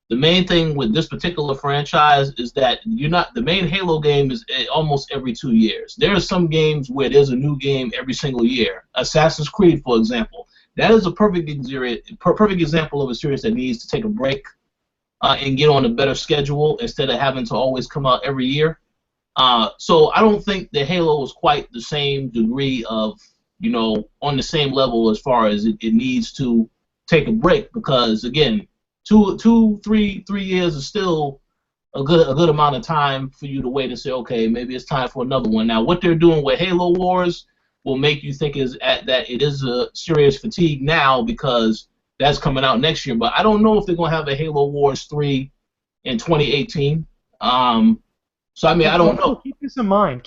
the main thing with this particular franchise is that the main Halo game is almost every 2 years. There are some games where there's a new game every single year. Assassin's Creed, for example, that is a perfect example of a series that needs to take a break and get on a better schedule instead of having to always come out every year. So I don't think that Halo is quite the same degree of, on the same level as far as it needs to take a break because, again, 3 years is still a good amount of time for you to wait and say, okay, maybe it's time for another one. Now, what they're doing with Halo Wars will make you think that it is a serious fatigue now because that's coming out next year. But I don't know if they're going to have a Halo Wars 3 in 2018. So, I mean, I don't know. Keep this in mind.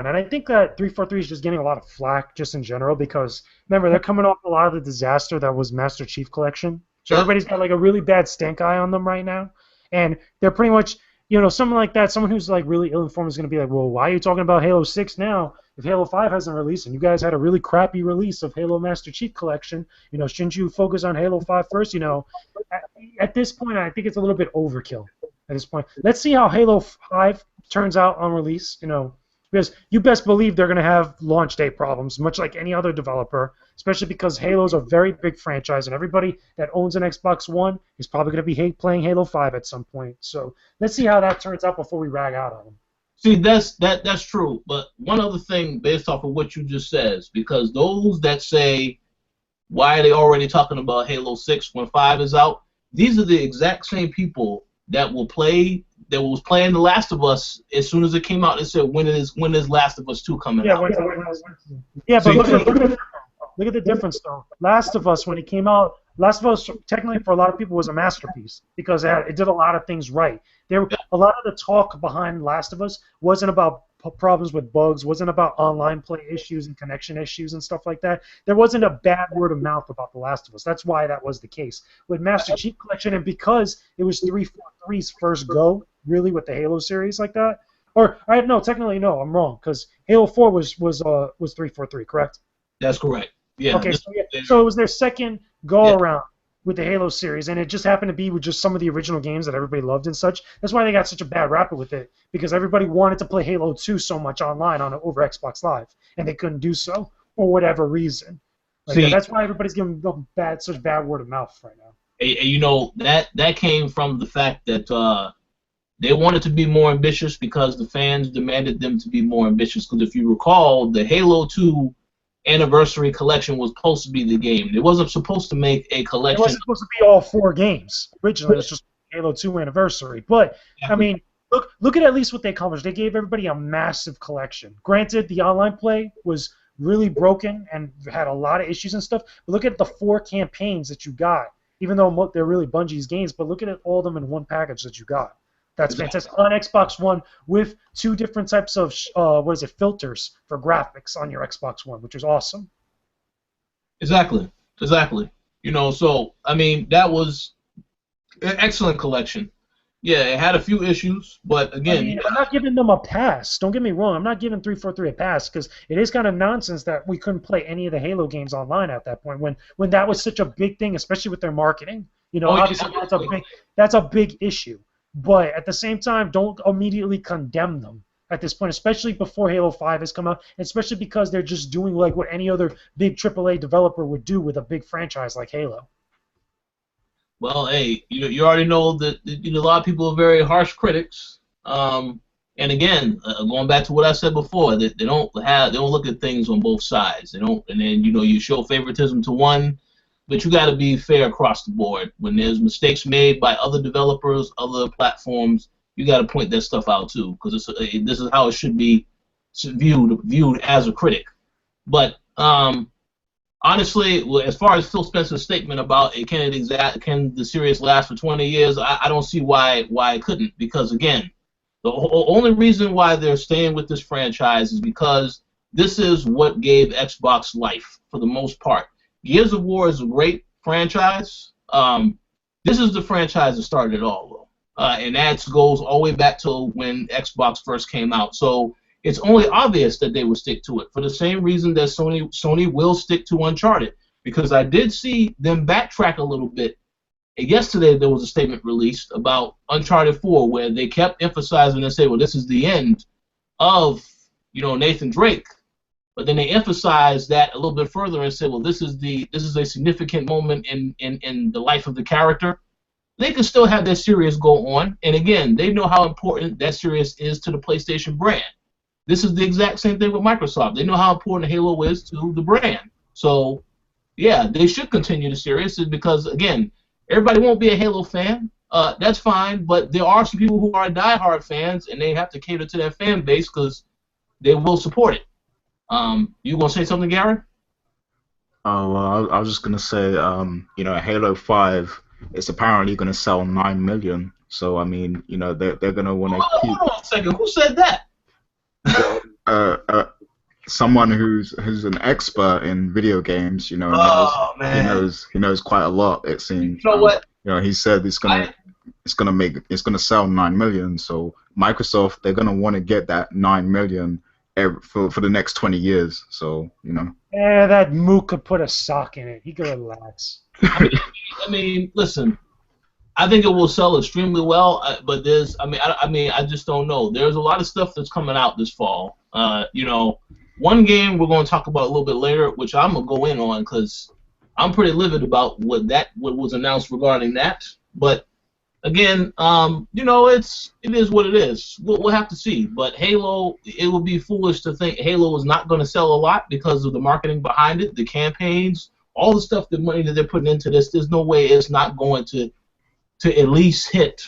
And I think that 343 is just getting a lot of flack just in general because, remember, they're coming off a lot of the disaster that was Master Chief Collection. So everybody's got like a really bad stink eye on them right now. And they're pretty much, someone like that, someone who's like really ill-informed is going to be like, well, why are you talking about Halo 6 now if Halo 5 hasn't released and you guys had a really crappy release of Halo Master Chief Collection? Shouldn't you focus on Halo 5 first? At this point, I think it's a little bit overkill at this point. Let's see how Halo 5 turns out on release, because you best believe they're going to have launch date problems, much like any other developer, especially because Halo's a very big franchise, and everybody that owns an Xbox One is probably going to be playing Halo 5 at some point. So let's see how that turns out before we rag out on them. See, that's true. But one other thing, based off of what you just said, because those that say, why are they already talking about Halo 6 when 5 is out? These are the exact same people that was playing The Last of Us as soon as it came out. They said, when is Last of Us 2 coming out? But look at the difference, though. Last of Us, when it came out, Last of Us, technically for a lot of people, was a masterpiece because it did a lot of things right. A lot of the talk behind Last of Us wasn't about problems with bugs, wasn't about online play issues and connection issues and stuff like that. There wasn't a bad word of mouth about The Last of Us. That's why that was the case. With Master Chief Collection, and because it was 343's first go, really, with the Halo series like that, technically no, I'm wrong, because Halo 4 was 343, correct? That's correct. Yeah. Okay, so it was their second go-around with the Halo series, and it just happened to be with just some of the original games that everybody loved and such. That's why they got such a bad rap with it, because everybody wanted to play Halo 2 so much online over Xbox Live, and they couldn't do so for whatever reason. That's why everybody's giving such bad word of mouth right now. And you know that came from the fact that they wanted to be more ambitious because the fans demanded them to be more ambitious. Because if you recall, the Halo 2 Anniversary Collection was supposed to be the game. It wasn't supposed to make a It collection. wasn't supposed to be all 4 games. Originally, it was just Halo 2 Anniversary. But, I mean, look at least what they accomplished. They gave everybody a massive collection. Granted, the online play was really broken and had a lot of issues and stuff, but look at the 4 campaigns that you got, even though they're really Bungie's games, but look at all of them in one package that you got. That's fantastic. On Xbox One with 2 different types of filters for graphics on your Xbox One, which is awesome. Exactly. You know, so I mean that was an excellent collection. Yeah, it had a few issues, but again, I mean, I'm not giving them a pass. Don't get me wrong. I'm not giving 343 a pass because it is kind of nonsense that we couldn't play any of the Halo games online at that point when that was such a big thing, especially with their marketing. You know, obviously that's a big issue. But at the same time, don't immediately condemn them at this point, especially before Halo 5 has come out, especially because they're just doing like what any other big AAA developer would do with a big franchise like Halo. Well, hey, you already know that a lot of people are very harsh critics. And again, going back to what I said before, that they don't look at things on both sides. They don't, and then you show favoritism to one. But you got to be fair across the board. When there's mistakes made by other developers, other platforms, you got to point that stuff out too, because this is how it should be viewed as a critic. But honestly, as far as Phil Spencer's statement about can the series last for 20 years, I don't see why it couldn't. Because again, the only reason why they're staying with this franchise is because this is what gave Xbox life for the most part. Gears of War is a great franchise. This is the franchise that started it all, though. And that goes all the way back to when Xbox first came out. So it's only obvious that they would stick to it for the same reason that Sony will stick to Uncharted. Because I did see them backtrack a little bit. And yesterday there was a statement released about Uncharted 4 where they kept emphasizing and say, well, this is the end of Nathan Drake. But then they emphasized that a little bit further and said, well, this is a significant moment in the life of the character. They can still have that series go on. And again, they know how important that series is to the PlayStation brand. This is the exact same thing with Microsoft. They know how important Halo is to the brand. So, yeah, they should continue the series because, again, everybody won't be a Halo fan. That's fine. But there are some people who are diehard fans, and they have to cater to their fan base because they will support it. You gonna say something, Gary? Oh, well, I was just gonna say, Halo 5 is apparently gonna sell 9 million. So I mean, they're gonna want to keep. Hold on a second. Who said that? Someone who's an expert in video games, he knows quite a lot. It seems. You know what? He said it's gonna sell 9 million. So Microsoft, they're gonna want to get that 9 million. For the next 20 years, so Yeah, that mook could put a sock in it. He could relax. I mean, listen. I think it will sell extremely well, but I just don't know. There's a lot of stuff that's coming out this fall. One game we're going to talk about a little bit later, which I'm gonna go in on because I'm pretty livid about what was announced regarding that. But again, it is what it is. We'll have to see. But Halo, it would be foolish to think Halo is not going to sell a lot because of the marketing behind it, the campaigns, all the stuff, the money that they're putting into this. There's no way it's not going to at least hit.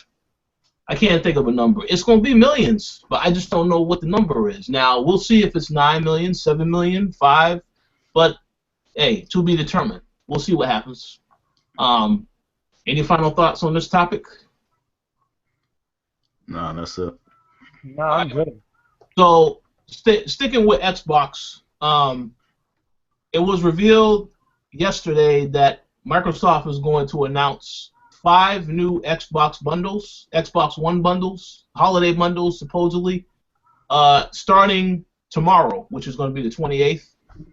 I can't think of a number. It's going to be millions, but I just don't know what the number is. Now, we'll see if it's 9 million, 7 million, 5. But, hey, to be determined. We'll see what happens. Any final thoughts on this topic? No, that's it. No, I'm good. So, sticking with Xbox, it was revealed yesterday that Microsoft is going to announce 5 new Xbox bundles, Xbox One bundles, holiday bundles, supposedly, starting tomorrow, which is going to be the 28th.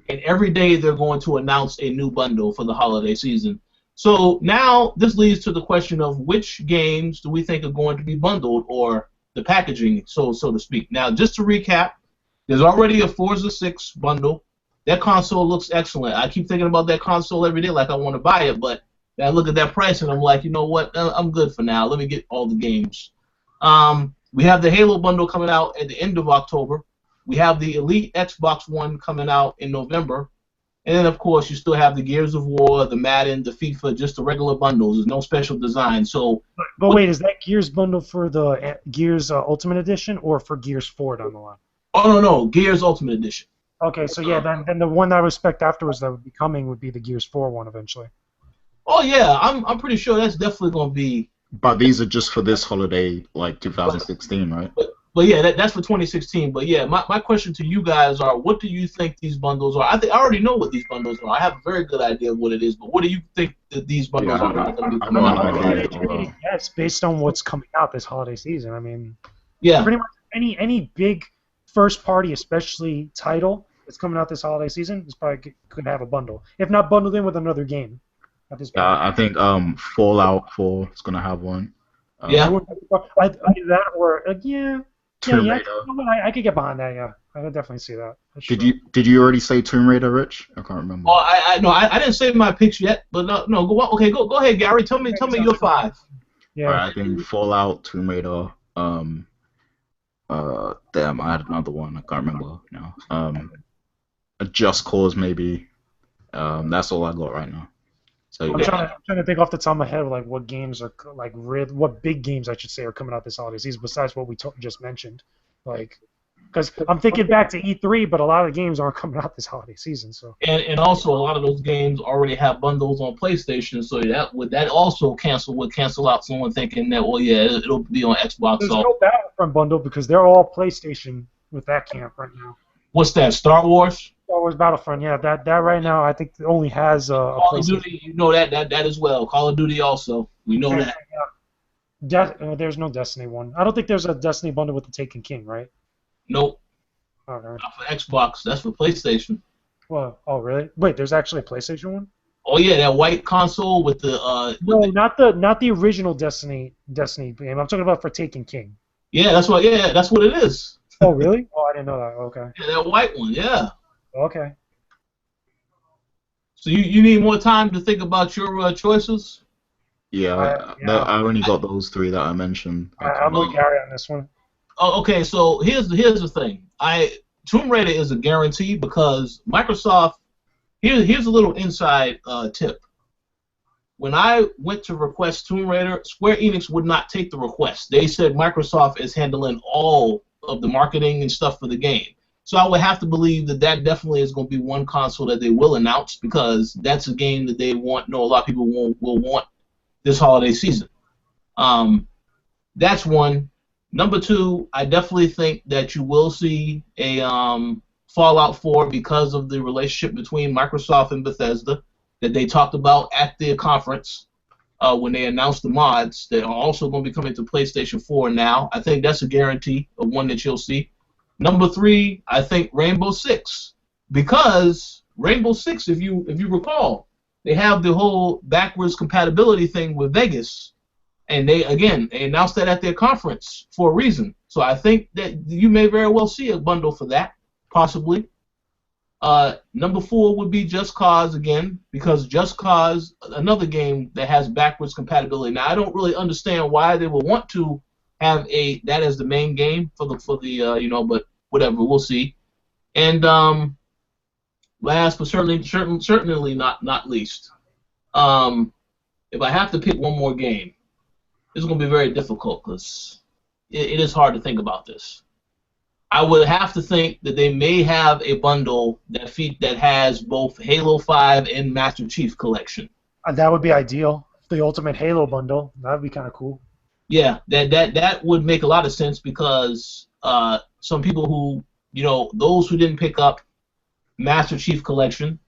And every day they're going to announce a new bundle for the holiday season. So now this leads to the question of which games do we think are going to be bundled, or the packaging, so to speak. Now, just to recap, there's already a Forza 6 bundle. That console looks excellent. I keep thinking about that console every day like I want to buy it, but I look at that price and I'm like, you know what? I'm good for now. Let me get all the games. We have the Halo bundle coming out at the end of October. We have the Elite Xbox One coming out in November. And then, of course, you still have the Gears of War, the Madden, the FIFA, just the regular bundles. There's no special design. So, but wait, is that Gears bundle for the Gears Ultimate Edition or for Gears 4 down the line? Oh, no, Gears Ultimate Edition. Okay, so yeah, then the one that I respect afterwards that would be coming would be the Gears 4 one eventually. Oh, yeah, I'm pretty sure that's definitely going to be. But these are just for this holiday, like 2016, right? But yeah, that's for 2016. But yeah, my question to you guys are, what do you think these bundles are? I already know what these bundles are. I have a very good idea of what it is. But what do you think that these bundles are going to be? Yes, based on what's coming out this holiday season. I mean, yeah, pretty much any big first party, especially title that's coming out this holiday season, is probably could have a bundle. If not bundled in with another game. At this point. I think Fallout 4 is gonna have one. Yeah. Either that or yeah. Tomb Raider. I could get behind that. Yeah, I could definitely see that. Did you already say Tomb Raider, Rich? I can't remember. Oh, I didn't say my picks yet, but no. Go ahead, Gary. Tell me your 5. Yeah. Alright, I think Fallout, Tomb Raider. Damn, I had another one. I can't remember now. A Just Cause maybe. That's all I got right now. So, I'm trying to think off the top of my head like what games are like what big games I should say are coming out this holiday season besides what we just mentioned, like because I'm thinking back to E3, but a lot of the games aren't coming out this holiday season. So and also a lot of those games already have bundles on PlayStation, so that also cancel out someone thinking that it'll be on Xbox. There's no Battlefront bundle because they're all PlayStation with that camp right now. What's that? Star Wars? Star Wars Battlefront, yeah, that right now I think only has a Call of Duty, you know that as well. Call of Duty also, we know that. There's no Destiny one. I don't think there's a Destiny bundle with the Taken King, right? Nope. All right. Not for Xbox. That's for PlayStation. Well, oh really? Wait, there's actually a PlayStation one? Oh yeah, that white console with the. Not the original Destiny game. I'm talking about for Taken King. Yeah, that's what it is. Oh really? Oh, I didn't know that. Okay. Yeah, that white one. Yeah. Okay. So you need more time to think about your choices? Yeah, I only got those 3 that I mentioned. I'm with Gary on this one. Oh, okay, so here's the thing. Tomb Raider is a guarantee because Microsoft. Here's a little inside tip. When I went to request Tomb Raider, Square Enix would not take the request. They said Microsoft is handling all of the marketing and stuff for the game. So I would have to believe that definitely is going to be one console that they will announce because that's a game that they want. A lot of people will want this holiday season. That's one. Number 2, I definitely think that you will see a Fallout 4 because of the relationship between Microsoft and Bethesda that they talked about at the conference when they announced the mods that are also going to be coming to PlayStation 4 now. I think that's a guarantee of one that you'll see. Number 3, I think Rainbow Six, because Rainbow Six, if you recall, they have the whole backwards compatibility thing with Vegas, and they announced that at their conference for a reason. So I think that you may very well see a bundle for that, possibly. Number 4 would be Just Cause again, because Just Cause, another game that has backwards compatibility. Now I don't really understand why they would want to have that as the main game for the but whatever, we'll see. And last but certainly not least, if I have to pick one more game, it's going to be very difficult because it is hard to think about this. I would have to think that they may have a bundle that has both Halo 5 and Master Chief Collection. That would be ideal. The Ultimate Halo bundle. That would be kind of cool. Yeah, that would make a lot of sense because some people who, those who didn't pick up Master Chief Collection,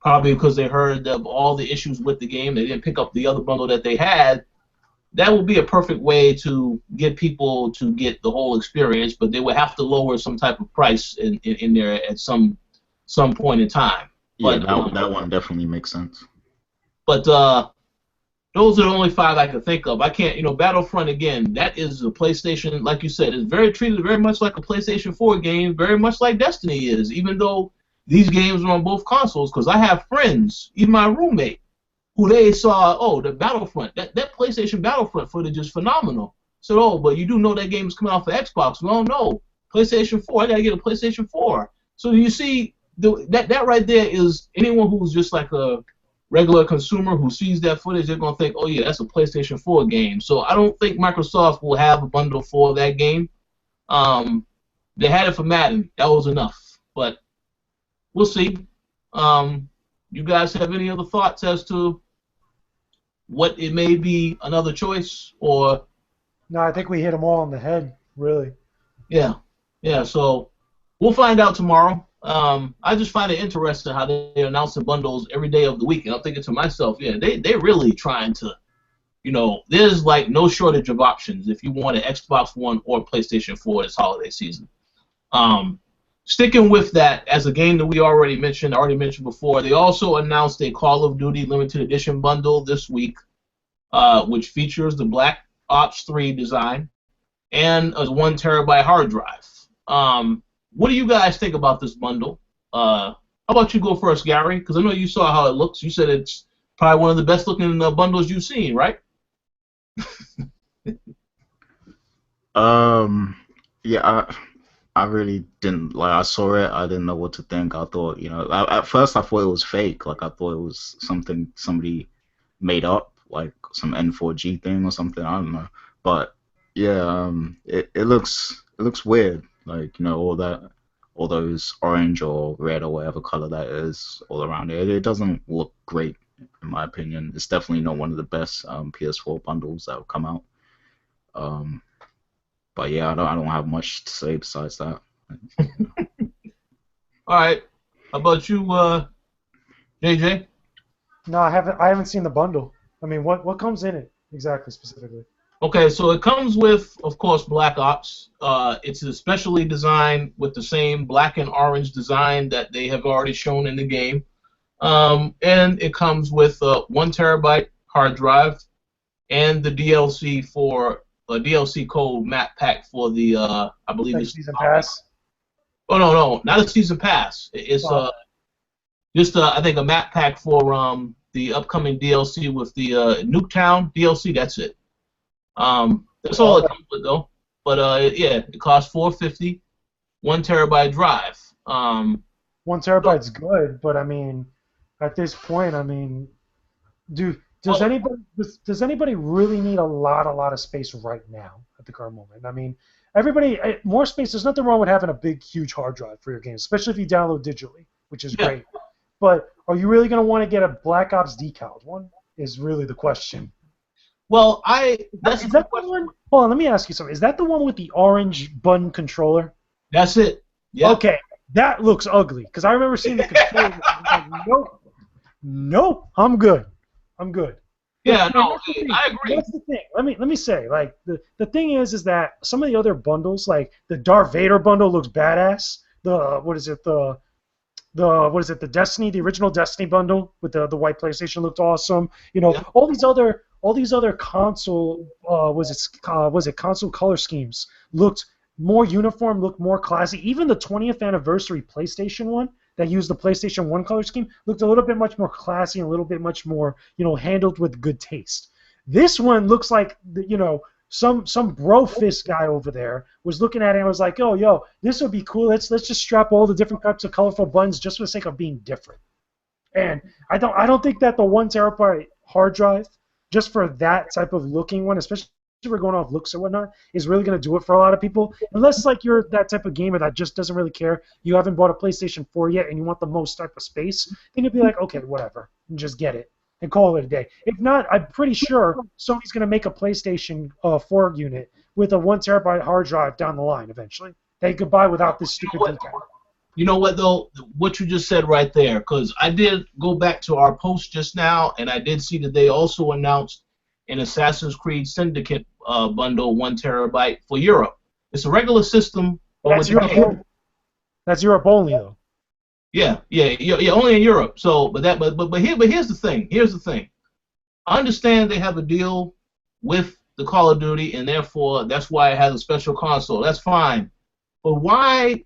probably because they heard of all the issues with the game, they didn't pick up the other bundle that they had. That would be a perfect way to get people to get the whole experience, but they would have to lower some type of price in there at some point in time. Yeah, that one definitely makes sense. But those are the only 5 I can think of. I can't, Battlefront again. That is a PlayStation, like you said, is treated very much like a PlayStation 4 game, very much like Destiny is. Even though these games are on both consoles, because I have friends, even my roommate, who they saw, oh, the Battlefront, that PlayStation Battlefront footage is phenomenal. So, oh, but you do know that game is coming out for Xbox. Well, no, PlayStation 4. I gotta get a PlayStation 4. So you see, that right there is anyone who's just like a regular consumer who sees that footage, they're gonna think, oh yeah, that's a PlayStation 4 game. So I don't think Microsoft will have a bundle for that game. They had it for Madden. That was enough. But we'll see. You guys have any other thoughts as to what it may be another choice or? No, I think we hit them all on the head, really. Yeah. So we'll find out tomorrow. I just find it interesting how they're announcing bundles every day of the week, and I'm thinking to myself, yeah, they're really trying to, there's like no shortage of options if you want an Xbox One or PlayStation 4 this holiday season. Sticking with that, as a game that we already mentioned before, they also announced a Call of Duty limited edition bundle this week, which features the Black Ops 3 design and a 1 terabyte hard drive. What do you guys think about this bundle? How about you go first, Gary? Because I know you saw how it looks. You said it's probably one of the best looking bundles you've seen, right? Yeah, I really didn't like. I saw it. I didn't know what to think. I thought, at first I thought it was fake. Like I thought it was something somebody made up, like some N4G thing or something. I don't know. But yeah, it looks weird. Like all those orange or red or whatever color that is all around it. It doesn't look great in my opinion. It's definitely not one of the best PS4 bundles that have come out. But yeah, I don't have much to say besides that. All right. How about you, JJ? No, I haven't seen the bundle. I mean, what comes in it exactly, specifically? Okay, so it comes with, of course, Black Ops. It's especially designed with the same black and orange design that they have already shown in the game. And it comes with a 1 terabyte hard drive and the DLC for a DLC code map pack for the I believe Like it's season pass. Oh no, not a season pass. It's just I think a map pack for the upcoming DLC with the Nuketown DLC. That's it. That's all it comes with though. But yeah, it costs $450, 1 terabyte drive. 1 terabyte's good, but I mean, at this point, I mean, does anybody really need a lot of space right now at the current moment? I mean, more space. There's nothing wrong with having a big, huge hard drive for your games, especially if you download digitally, which is great. But are you really going to want to get a Black Ops decaled one? Is really the question. Well, is that the one? Hold on, let me ask you something. Is that the one with the orange button controller? That's it. Yeah. Okay, that looks ugly because I remember seeing the controller. Like, nope, I'm good. Yeah, no, I agree. That's the thing. Let me say, like the thing is that some of the other bundles, like the Darth Vader bundle, looks badass. The the original Destiny bundle with the white PlayStation looked awesome. All these other console console color schemes looked more uniform, looked more classy. Even the 20th anniversary PlayStation one that used the PlayStation 1 color scheme looked a little bit much more classy and a little bit much more, handled with good taste. This one looks like, some bro fist guy over there was looking at it and was like, oh, yo, this would be cool. Let's just strap all the different types of colorful buttons just for the sake of being different. And I don't think that the 1 terabyte hard drive, just for that type of looking one, especially if we're going off looks or whatnot, is really going to do it for a lot of people. Unless like you're that type of gamer that just doesn't really care, you haven't bought a PlayStation 4 yet, and you want the most type of space, then you'd be like, okay, whatever, and just get it and call it a day. If not, I'm pretty sure Sony's going to make a PlayStation 4 unit with a 1 terabyte hard drive down the line eventually that you could buy without this stupid decal. You know what though? What you just said right there, because I did go back to our post just now, and I did see that they also announced an Assassin's Creed Syndicate bundle, 1 terabyte for Europe. It's a regular system. That's Europe only though. Yeah, only in Europe. So, but here's the thing. I understand they have a deal with the Call of Duty, and therefore that's why it has a special console. That's fine. But why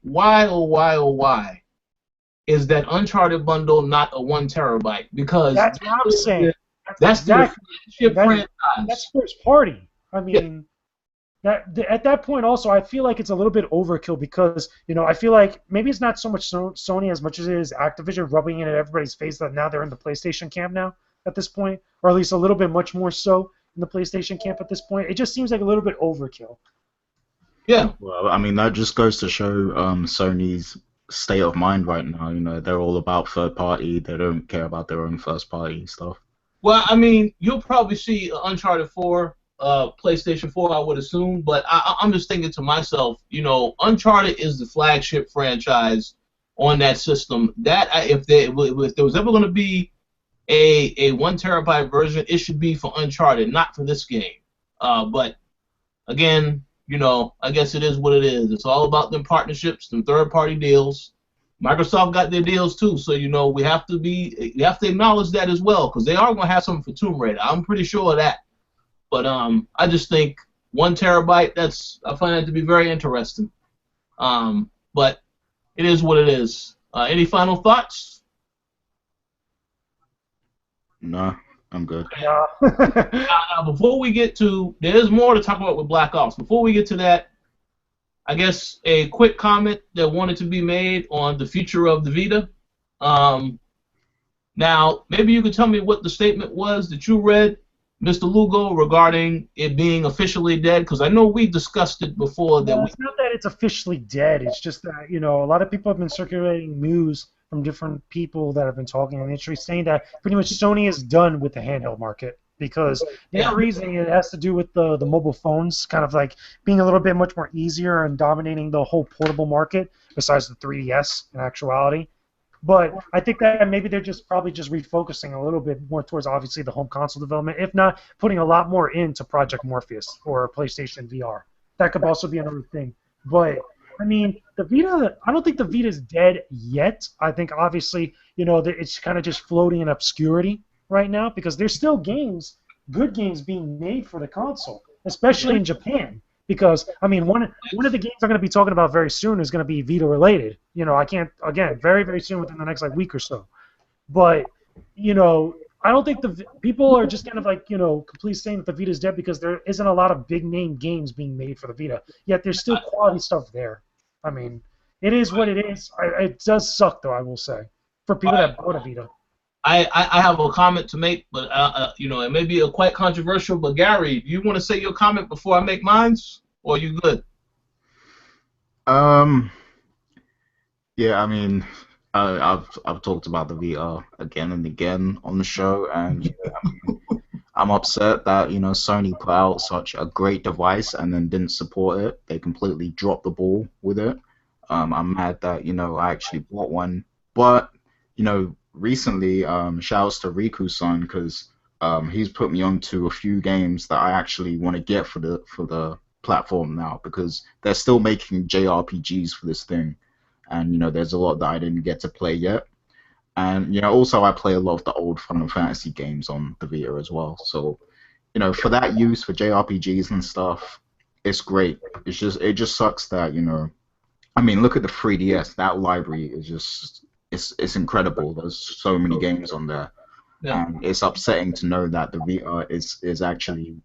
is that Uncharted bundle not a 1 terabyte? Because that's what I'm saying. That's the Exactly. flagship That's franchise. first party. I Yeah, mean, at that point also, I feel like it's a little bit overkill because I feel like maybe it's not so much Sony as much as it is Activision rubbing it in everybody's face that now they're in the PlayStation camp now at this point, or at least a little bit much more so in the PlayStation camp at this point. It just seems like a little bit overkill. yeah, Well, I mean, that just goes to show Sony's state of mind right now. You know, they're all about third party. They don't care about their own first party stuff. Well, I mean, you'll probably see Uncharted 4, PlayStation 4, I would assume. But I'm just thinking to myself, Uncharted is the flagship franchise on that system. That if there was ever going to be a 1 terabyte version, it should be for Uncharted, not for this game. But again, I guess it is what it is. It's all about them partnerships, them third-party deals. Microsoft got their deals too, so we have to acknowledge that as well, because they are going to have something for Tomb Raider. I'm pretty sure of that. But I just think 1 terabyte. I find that to be very interesting. But it is what it is. Any final thoughts? No, I'm good. Yeah. Before we get to, there's more to talk about with Black Ops. Before we get to that, I guess a quick comment that wanted to be made on the future of the Vita. Now, maybe you could tell me what the statement was that you read, Mr. Lugo, regarding it being officially dead, because I know we discussed it before. It's not that it's officially dead. It's just that a lot of people have been circulating news from different people that have been talking in the industry saying that pretty much Sony is done with the handheld market because their reasoning it has to do with the mobile phones kind of like being a little bit much more easier and dominating the whole portable market besides the 3DS in actuality. But I think that maybe they're probably just refocusing a little bit more towards obviously the home console development, if not putting a lot more into Project Morpheus or PlayStation VR. That could also be another thing. But I mean, the Vita, I don't think the Vita is dead yet. I think obviously, it's kind of just floating in obscurity right now because there's still good games being made for the console, especially in Japan. Because I mean, one of the games I'm going to be talking about very soon is going to be Vita related. I can't again very very soon within the next week or so. But I don't think the people are just kind of completely saying that the Vita is dead because there isn't a lot of big name games being made for the Vita. Yet there's still quality stuff there. I mean, it is what it is. It does suck though, I will say, for people that bought a Vita. I have a comment to make, but it may be quite controversial. But Gary, do you want to say your comment before I make mine, or are you good? Yeah, I mean, I've talked about the VR again and again on the show, and I mean, I'm upset that Sony put out such a great device and then didn't support it. They completely dropped the ball with it. I'm mad that I actually bought one, but recently, shouts to Riku-san because he's put me onto a few games that I actually want to get for the platform now because they're still making JRPGs for this thing, and there's a lot that I didn't get to play yet, and also I play a lot of the old Final Fantasy games on the Vita as well. So for that use for JRPGs and stuff, it's great. It just sucks that I mean look at the 3DS. That library is just it's incredible. There's so many games on there, and it's upsetting to know that the Vita is actually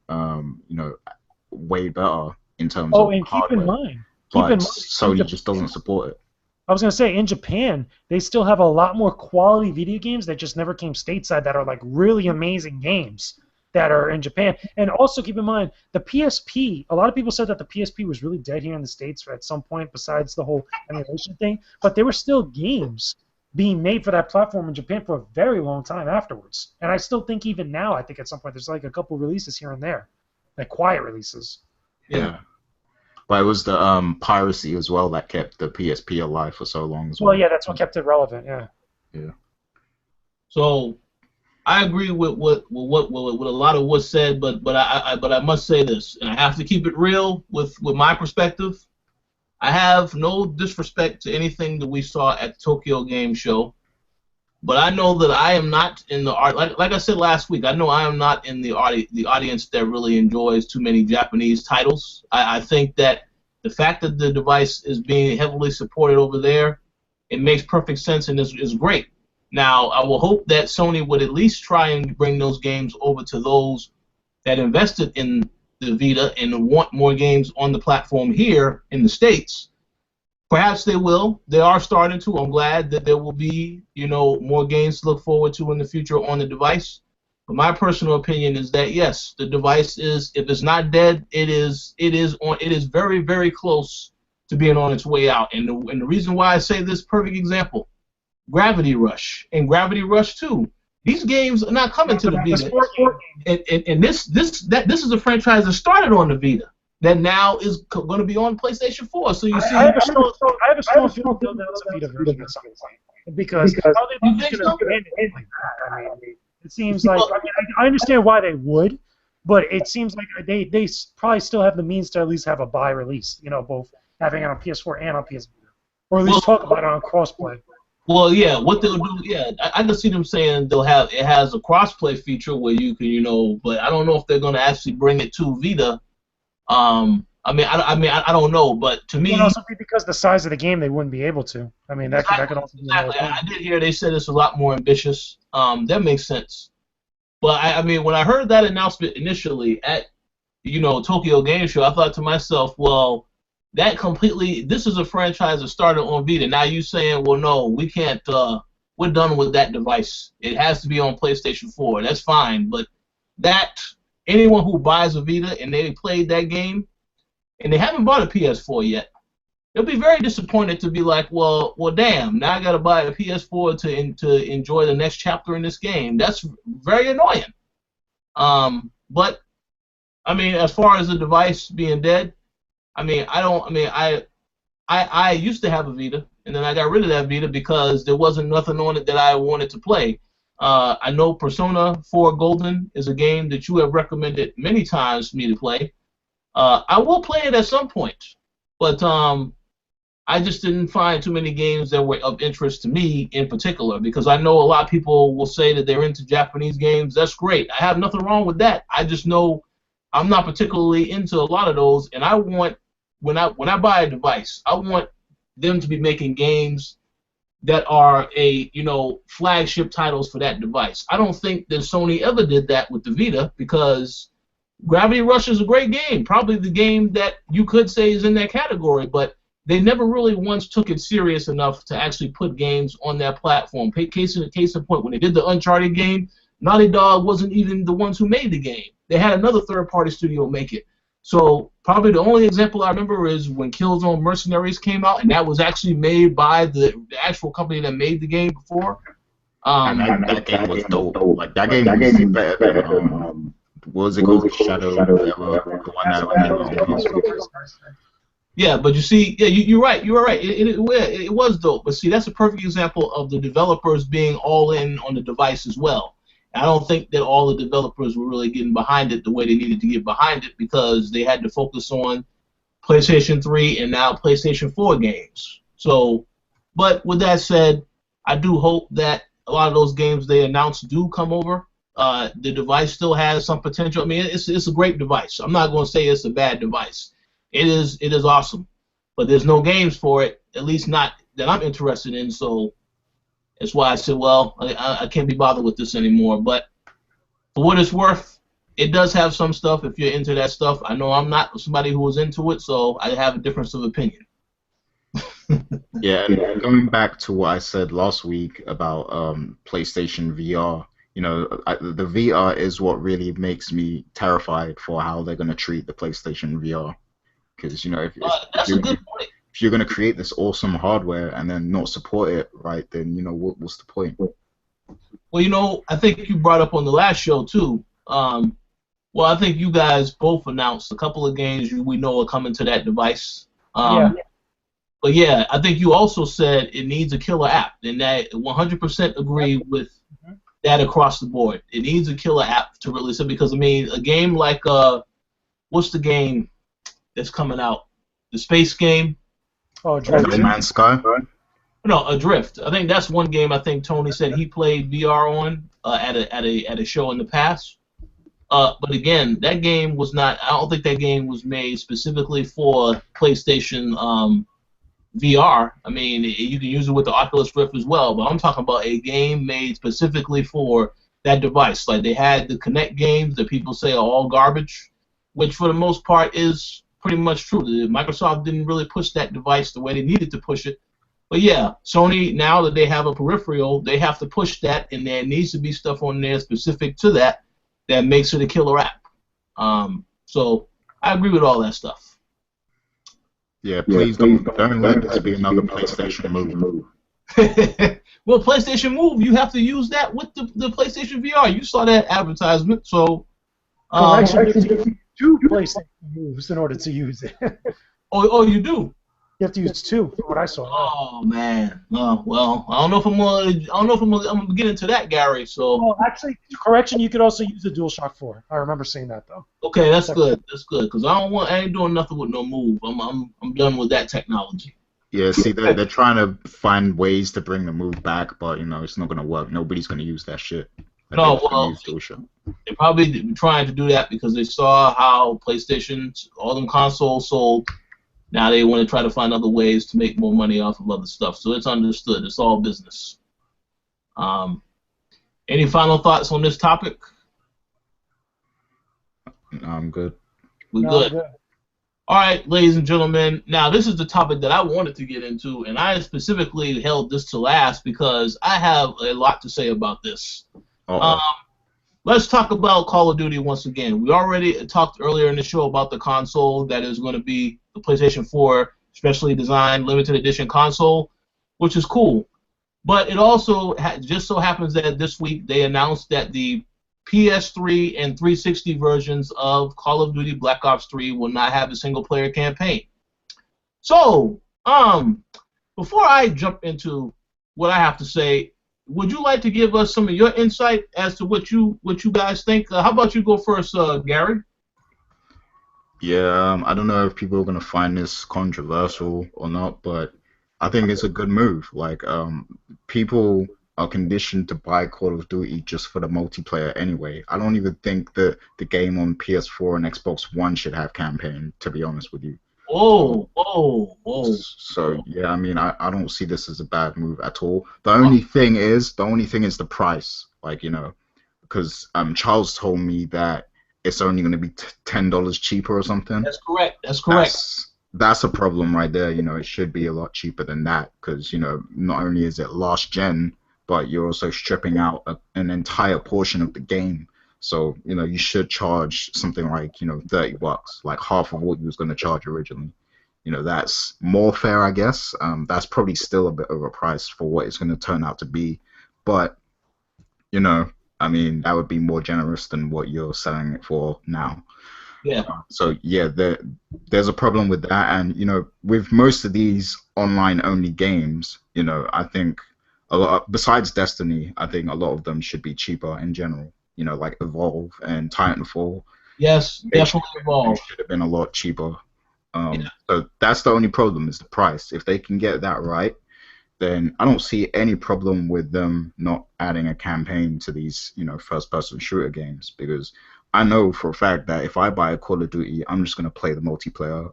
way better in terms of and hardware. keep in mind, Sony just doesn't support it. I was gonna say in Japan they still have a lot more quality video games that just never came stateside that are really amazing games that are in Japan. And also keep in mind the PSP. A lot of people said that the PSP was really dead here in the States at some point, besides the whole emulation thing. But there were still games being made for that platform in Japan for a very long time afterwards. And I still think even now, I think at some point there's a couple releases here and there, quiet releases. Yeah. But it was the piracy as well that kept the PSP alive for so long as well. Well, yeah, that's what kept it relevant. Yeah. Yeah. So I agree with what a lot of what's said, but I must say this, and I have to keep it real with my perspective. I have no disrespect to anything that we saw at the Tokyo Game Show, but I know that I am not in the art. Like I said last week, I know I am not in the audience that really enjoys too many Japanese titles. I think that the fact that the device is being heavily supported over there, it makes perfect sense and is great. Now, I will hope that Sony would at least try and bring those games over to those that invested in the Vita and want more games on the platform here in the States. Perhaps they will. They are starting to. I'm glad that there will be, more games to look forward to in the future on the device. But my personal opinion is that yes, the device is, if it's not dead, it is very, very close to being on its way out. And the reason why I say this, perfect example, Gravity Rush and Gravity Rush 2. These games are not coming to the Vita. And this is a franchise that started on the Vita that now is going to be on PlayStation 4. So you see, I have a strong feeling that it's a Vita version at some point, because how they just going to end it like that? I mean, it seems like, I understand why they would, but it seems like they probably still have the means to at least have a buy release, both having it on PS4 and on PS Vita, or at least talk about it on crossplay. Well, yeah, what they'll do, I can see them saying it has a crossplay feature where you can, but I don't know if they're going to actually bring it to Vita. I don't know, but to me, it would also be because the size of the game, they wouldn't be able to. I mean, that could also be exactly. I did hear they said it's a lot more ambitious. That makes sense. But when I heard that announcement initially at Tokyo Game Show, I thought to myself, well, this is a franchise that started on Vita. Now you saying, well, no, we can't. We're done with that device. It has to be on PlayStation 4. That's fine, but anyone who buys a Vita and they played that game and they haven't bought a PS4 yet, they'll be very disappointed to be like, well, damn, now I got to buy a PS4 to enjoy the next chapter in this game. That's very annoying. But as far as the device being dead, I used to have a Vita, and then I got rid of that Vita because there wasn't nothing on it that I wanted to play. I know Persona 4 Golden is a game that you have recommended many times for me to play. I will play it at some point, but I just didn't find too many games that were of interest to me in particular, because I know a lot of people will say that they're into Japanese games. That's great. I have nothing wrong with that. I just know I'm not particularly into a lot of those, and I want, when I buy a device, I want them to be making games that are flagship titles for that device. I don't think that Sony ever did that with the Vita, because Gravity Rush is a great game, probably the game that you could say is in that category, but they never really once took it serious enough to actually put games on that platform. Case in point, when they did the Uncharted game, Naughty Dog wasn't even the ones who made the game. They had another third-party studio make it. So probably the only example I remember is when Killzone Mercenaries came out, and that was actually made by the actual company that made the game before. And that game was dope. Like, that game was better than, what was it called? Shadow, whatever, the one that was on PS4. Yeah, but you see, you're right. You were right. It was dope. But see, that's a perfect example of the developers being all in on the device as well. I don't think that all the developers were really getting behind it the way they needed to get behind it, because they had to focus on PlayStation 3 and now PlayStation 4 games. So, but with that said, I do hope that a lot of those games they announced do come over. The device still has some potential. It's a great device. I'm not going to say it's a bad device. It is awesome, but there's no games for it, at least not that I'm interested in. So that's why I said, well, I can't be bothered with this anymore. But for what it's worth, it does have some stuff if you're into that stuff. I know I'm not somebody who was into it, so I have a difference of opinion. Yeah, and going back to what I said last week about PlayStation VR, the VR is what really makes me terrified for how they're going to treat the PlayStation VR. Because, that's a good point. If you're going to create this awesome hardware and then not support it, right, then, what's the point? Well, I think you brought up on the last show, too. I think you guys both announced a couple of games we know are coming to that device. Yeah. But, yeah, I think you also said it needs a killer app, and that 100% agree with that across the board. It needs a killer app to release it, because, a game like, what's the game that's coming out? The space game? Oh, Adrift. No Man's Sky? No, Adrift. I think that's one game I think Tony said he played VR on at a show in the past. But again, that game was not. I don't think that game was made specifically for PlayStation VR. I mean, you can use it with the Oculus Rift as well, but I'm talking about a game made specifically for that device. Like they had the Kinect games that people say are all garbage, which for the most part is pretty much true. Microsoft didn't really push that device the way they needed to push it. But yeah, Sony, now that they have a peripheral, they have to push that, and there needs to be stuff on there specific to that that makes it a killer app. So I agree with all that stuff. Yeah, please don't let this be another PlayStation move. Well, PlayStation Move, you have to use that with the PlayStation VR. You saw that advertisement, so. Correction, you have to do PlayStation Moves in order to use it. Oh, you do. You have to use two, from what I saw. Oh man, well, I don't know if I'm gonna get into that, Gary. So. Well, actually, correction, you could also use the DualShock 4. I remember seeing that though. Okay, that's good. That's good, because I ain't doing nothing with no Move. I'm done with that technology. Yeah, see, they're trying to find ways to bring the Move back, but it's not gonna work. Nobody's gonna use that shit. No, well, they're probably trying to do that because they saw how PlayStation's all them consoles sold. Now they want to try to find other ways to make more money off of other stuff. So it's understood. It's all business. Any final thoughts on this topic? No, I'm good. We're good. All right, ladies and gentlemen. Now this is the topic that I wanted to get into, and I specifically held this to last because I have a lot to say about this. Let's talk about Call of Duty once again. We already talked earlier in the show about the console that is going to be the PlayStation 4 specially designed limited edition console, which is cool. But it also just so happens that this week they announced that the PS3 and 360 versions of Call of Duty Black Ops 3 will not have a single-player campaign. So, before I jump into what I have to say, would you like to give us some of your insight as to what you guys think? How about you go first, Gary? Yeah, I don't know if people are gonna find this controversial or not, but I think it's a good move. Like, people are conditioned to buy Call of Duty just for the multiplayer anyway. I don't even think that the game on PS4 and Xbox One should have campaign, to be honest with you. Whoa. So yeah, I mean, I don't see this as a bad move at all. The only thing is the price. Like, because Charles told me that it's only going to be $10 cheaper or something. That's correct. That's a problem right there. It should be a lot cheaper than that because not only is it last gen, but you're also stripping out an entire portion of the game. So, you should charge something like, $30, like half of what you was going to charge originally. That's more fair, I guess. That's probably still a bit overpriced for what it's going to turn out to be. But, I mean, that would be more generous than what you're selling it for now. Yeah. So, yeah, there's a problem with that. And, with most of these online-only games, I think besides Destiny, I think a lot of them should be cheaper in general. Like Evolve and Titanfall. Yes, definitely Evolve. Should have been a lot cheaper. So that's the only problem is the price. If they can get that right, then I don't see any problem with them not adding a campaign to these, first-person shooter games because I know for a fact that if I buy a Call of Duty, I'm just gonna play the multiplayer.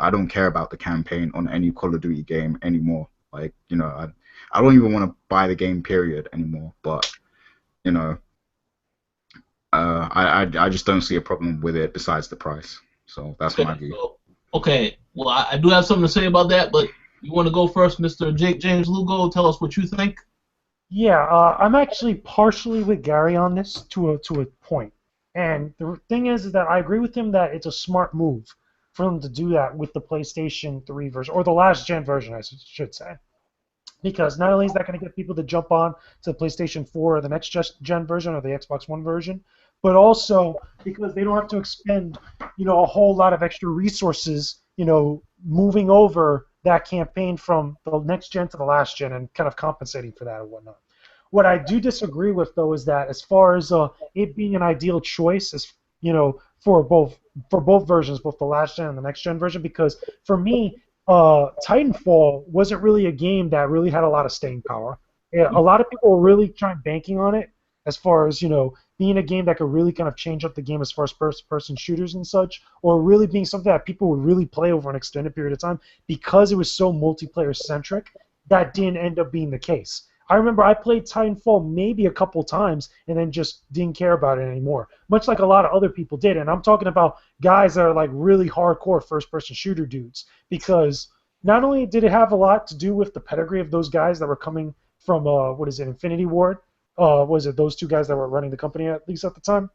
I don't care about the campaign on any Call of Duty game anymore. Like, I don't even want to buy the game period anymore. But, I just don't see a problem with it besides the price. So that's my view. Okay, well, I do have something to say about that, but you want to go first, Mr. James Lugo? Tell us what you think. Yeah, I'm actually partially with Gary on this to a point. And the thing is that I agree with him that it's a smart move for them to do that with the PlayStation 3 version, or the last gen version, I should say. Because not only is that going to get people to jump on to the PlayStation 4 or the next gen version or the Xbox One version, but also because they don't have to expend, a whole lot of extra resources, moving over that campaign from the next gen to the last gen and kind of compensating for that or whatnot. What I do disagree with, though, is that as far as it being an ideal choice, as for both versions, both the last gen and the next gen version, because for me, Titanfall wasn't really a game that really had a lot of staying power. A lot of people were really banking on it as far as being a game that could really kind of change up the game as far as first-person shooters and such, or really being something that people would really play over an extended period of time because it was so multiplayer-centric, that didn't end up being the case. I remember I played Titanfall maybe a couple times and then just didn't care about it anymore, much like a lot of other people did. And I'm talking about guys that are like really hardcore first-person shooter dudes, because not only did it have a lot to do with the pedigree of those guys that were coming from, Infinity Ward, was it those two guys that were running the company at least at the time,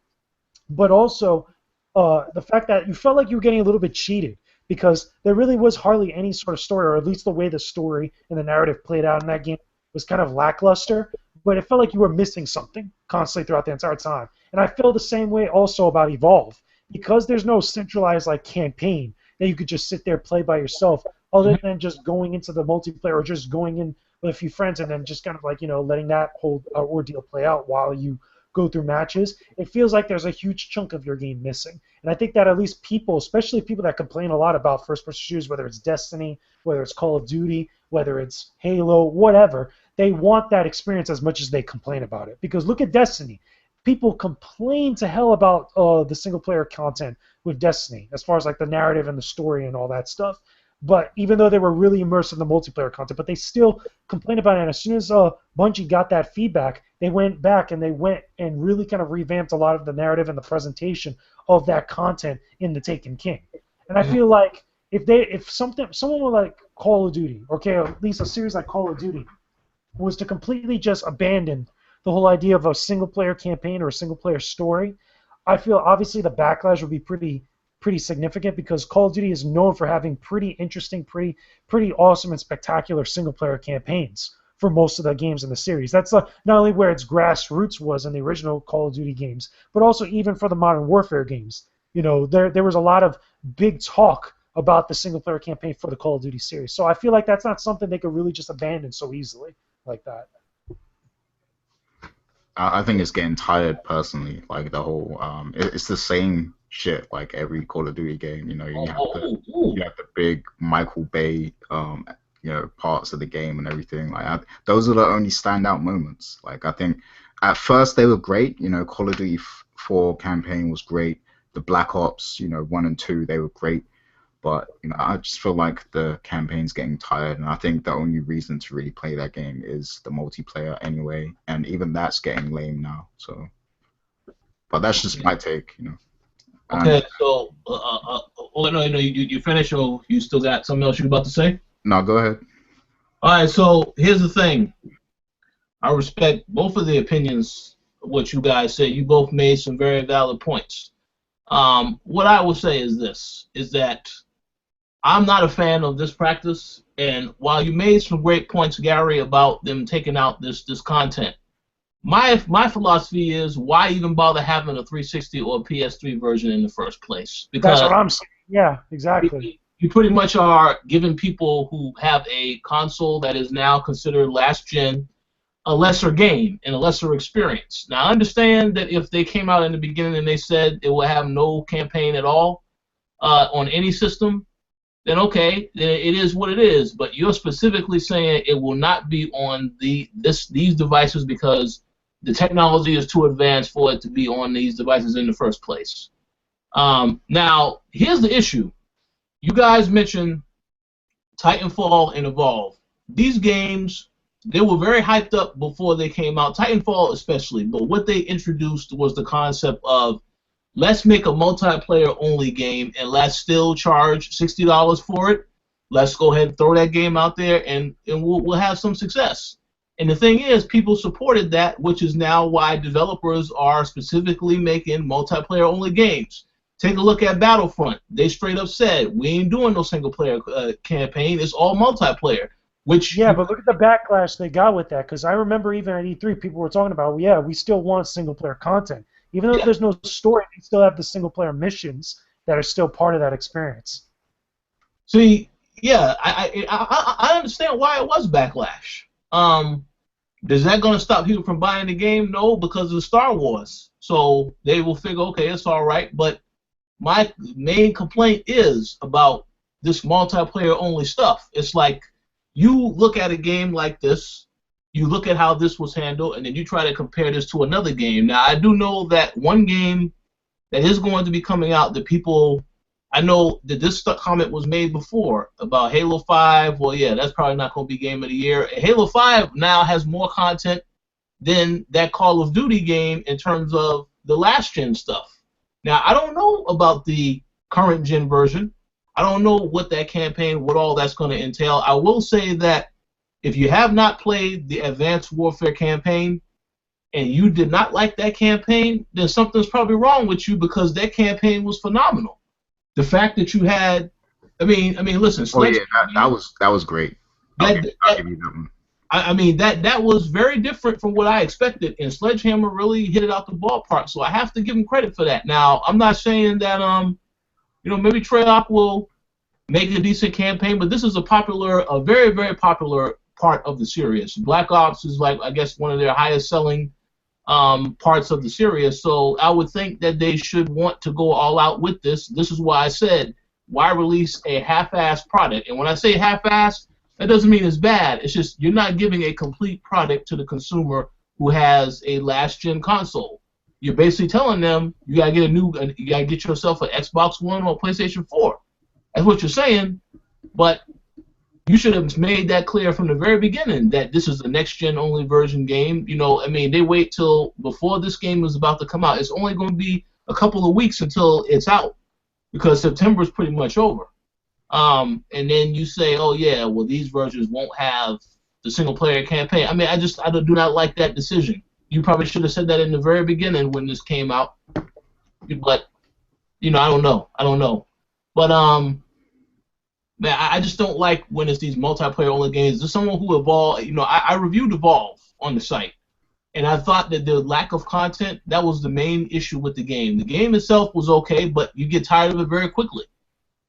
but also the fact that you felt like you were getting a little bit cheated because there really was hardly any sort of story, or at least the way the story and the narrative played out in that game was kind of lackluster, but it felt like you were missing something constantly throughout the entire time. And I feel the same way also about Evolve, because there's no centralized like campaign that you could just sit there play by yourself, other than just going into the multiplayer or just going in with a few friends and then just kind of like, letting that whole ordeal play out while you go through matches. It feels like there's a huge chunk of your game missing. And I think that at least people, especially people that complain a lot about first-person shooters, whether it's Destiny, whether it's Call of Duty, whether it's Halo, whatever, they want that experience as much as they complain about it. Because look at Destiny. People complain to hell about the single-player content with Destiny, as far as like the narrative and the story and all that stuff. But even though they were really immersed in the multiplayer content, but they still complain about it. And as soon as Bungie got that feedback, they went back and really kind of revamped a lot of the narrative and the presentation of that content in the Taken King. And I feel like if someone would like Call of Duty, okay, or at least a series like Call of Duty, was to completely just abandon the whole idea of a single-player campaign or a single-player story, I feel obviously the backlash would be pretty significant, because Call of Duty is known for having pretty interesting, pretty awesome and spectacular single-player campaigns for most of the games in the series. That's not only where its grassroots was in the original Call of Duty games, but also even for the Modern Warfare games. There was a lot of big talk about the single-player campaign for the Call of Duty series. So I feel like that's not something they could really just abandon so easily like that. I think it's getting tired personally. Like the whole, it's the same shit like every Call of Duty game. You have the big Michael Bay, parts of the game and everything. Like those are the only standout moments. Like I think at first they were great. Call of Duty 4 campaign was great. The Black Ops, 1 and 2, they were great. But I just feel like the campaign's getting tired, and I think the only reason to really play that game is the multiplayer anyway, and even that's getting lame now. So, but that's just my take, Okay, so no, you finished, or you still got something else you're about to say? No, go ahead. All right, so here's the thing. I respect both of the opinions of what you guys said. You both made some very valid points. What I will say is this: is that I'm not a fan of this practice, and while you made some great points, Gary, about them taking out this content, my philosophy is, why even bother having a 360 or a PS3 version in the first place? Because that's what I'm saying. Yeah, exactly. You pretty much are giving people who have a console that is now considered last gen a lesser game and a lesser experience. Now, I understand that if they came out in the beginning and they said it will have no campaign at all on any system, then okay, then it is what it is. But you're specifically saying it will not be on these devices because the technology is too advanced for it to be on these devices in the first place. Now, here's the issue. You guys mentioned Titanfall and Evolve. These games, they were very hyped up before they came out, Titanfall especially, but what they introduced was the concept of, let's make a multiplayer-only game, and let's still charge $60 for it. Let's go ahead and throw that game out there, and we'll have some success. And the thing is, people supported that, which is now why developers are specifically making multiplayer-only games. Take a look at Battlefront. They straight up said, we ain't doing no single-player campaign. It's all multiplayer. Yeah, but look at the backlash they got with that, because I remember even at E3, people were talking about, yeah, we still want single-player content. Even though there's no story, they still have the single-player missions that are still part of that experience. See, yeah, I understand why it was backlash. Is that going to stop people from buying the game? No, because of Star Wars. So they will figure, okay, it's all right. But my main complaint is about this multiplayer-only stuff. It's like, you look at a game like this, you look at how this was handled, and then you try to compare this to another game. Now, I do know that one game that is going to be coming out that people, I know that this comment was made before about Halo 5. Well, yeah, that's probably not going to be Game of the Year. Halo 5 now has more content than that Call of Duty game in terms of the last gen stuff. Now, I don't know about the current gen version. I don't know what that campaign, what all that's going to entail. I will say that if you have not played the Advanced Warfare campaign and you did not like that campaign, then something's probably wrong with you because that campaign was phenomenal. The fact that you had, I mean, listen. Oh yeah, that was great. I'll give you that one. I mean, that was very different from what I expected, and Sledgehammer really hit it out the ballpark. So I have to give him credit for that. Now, I'm not saying that maybe Treyarch will make a decent campaign, but this is a very, very popular part of the series. Black Ops is, like, I guess, one of their highest selling parts of the series. So I would think that they should want to go all out with this. This is why I said, why release a half-assed product? And when I say half-assed, that doesn't mean it's bad. It's just you're not giving a complete product to the consumer who has a last-gen console. You're basically telling them you gotta get yourself an Xbox One or PlayStation 4. That's what you're saying, but you should have made that clear from the very beginning that this is a next-gen only version game. They wait till before this game is about to come out. It's only going to be a couple of weeks until it's out because September is pretty much over. And then you say, oh yeah, well these versions won't have the single-player campaign. I mean, I do not like that decision. You probably should have said that in the very beginning when this came out. But I don't know. But man, I just don't like when it's these multiplayer only games. There's someone who Evolve, I reviewed Evolve on the site, and I thought that the lack of content, that was the main issue with the game. The game itself was okay, but you get tired of it very quickly.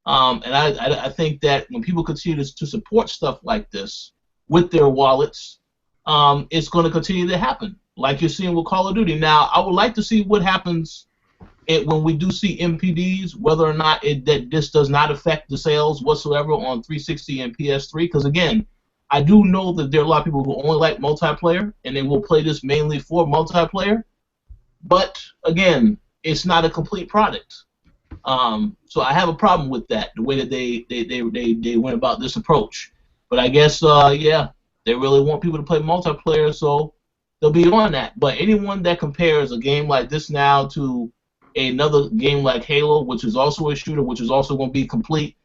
And I think that when people continue to support stuff like this with their wallets, it's going to continue to happen, like you're seeing with Call of Duty. Now, I would like to see what happens when we do see MPDs, whether or not that this does not affect the sales whatsoever on 360 and PS3. Because again, I do know that there are a lot of people who only like multiplayer, and they will play this mainly for multiplayer. But again, it's not a complete product. So I have a problem with that, the way that they went about this approach. But I guess they really want people to play multiplayer, so they'll be on that. But anyone that compares a game like this now to another game like Halo, which is also a shooter, which is also going to be complete,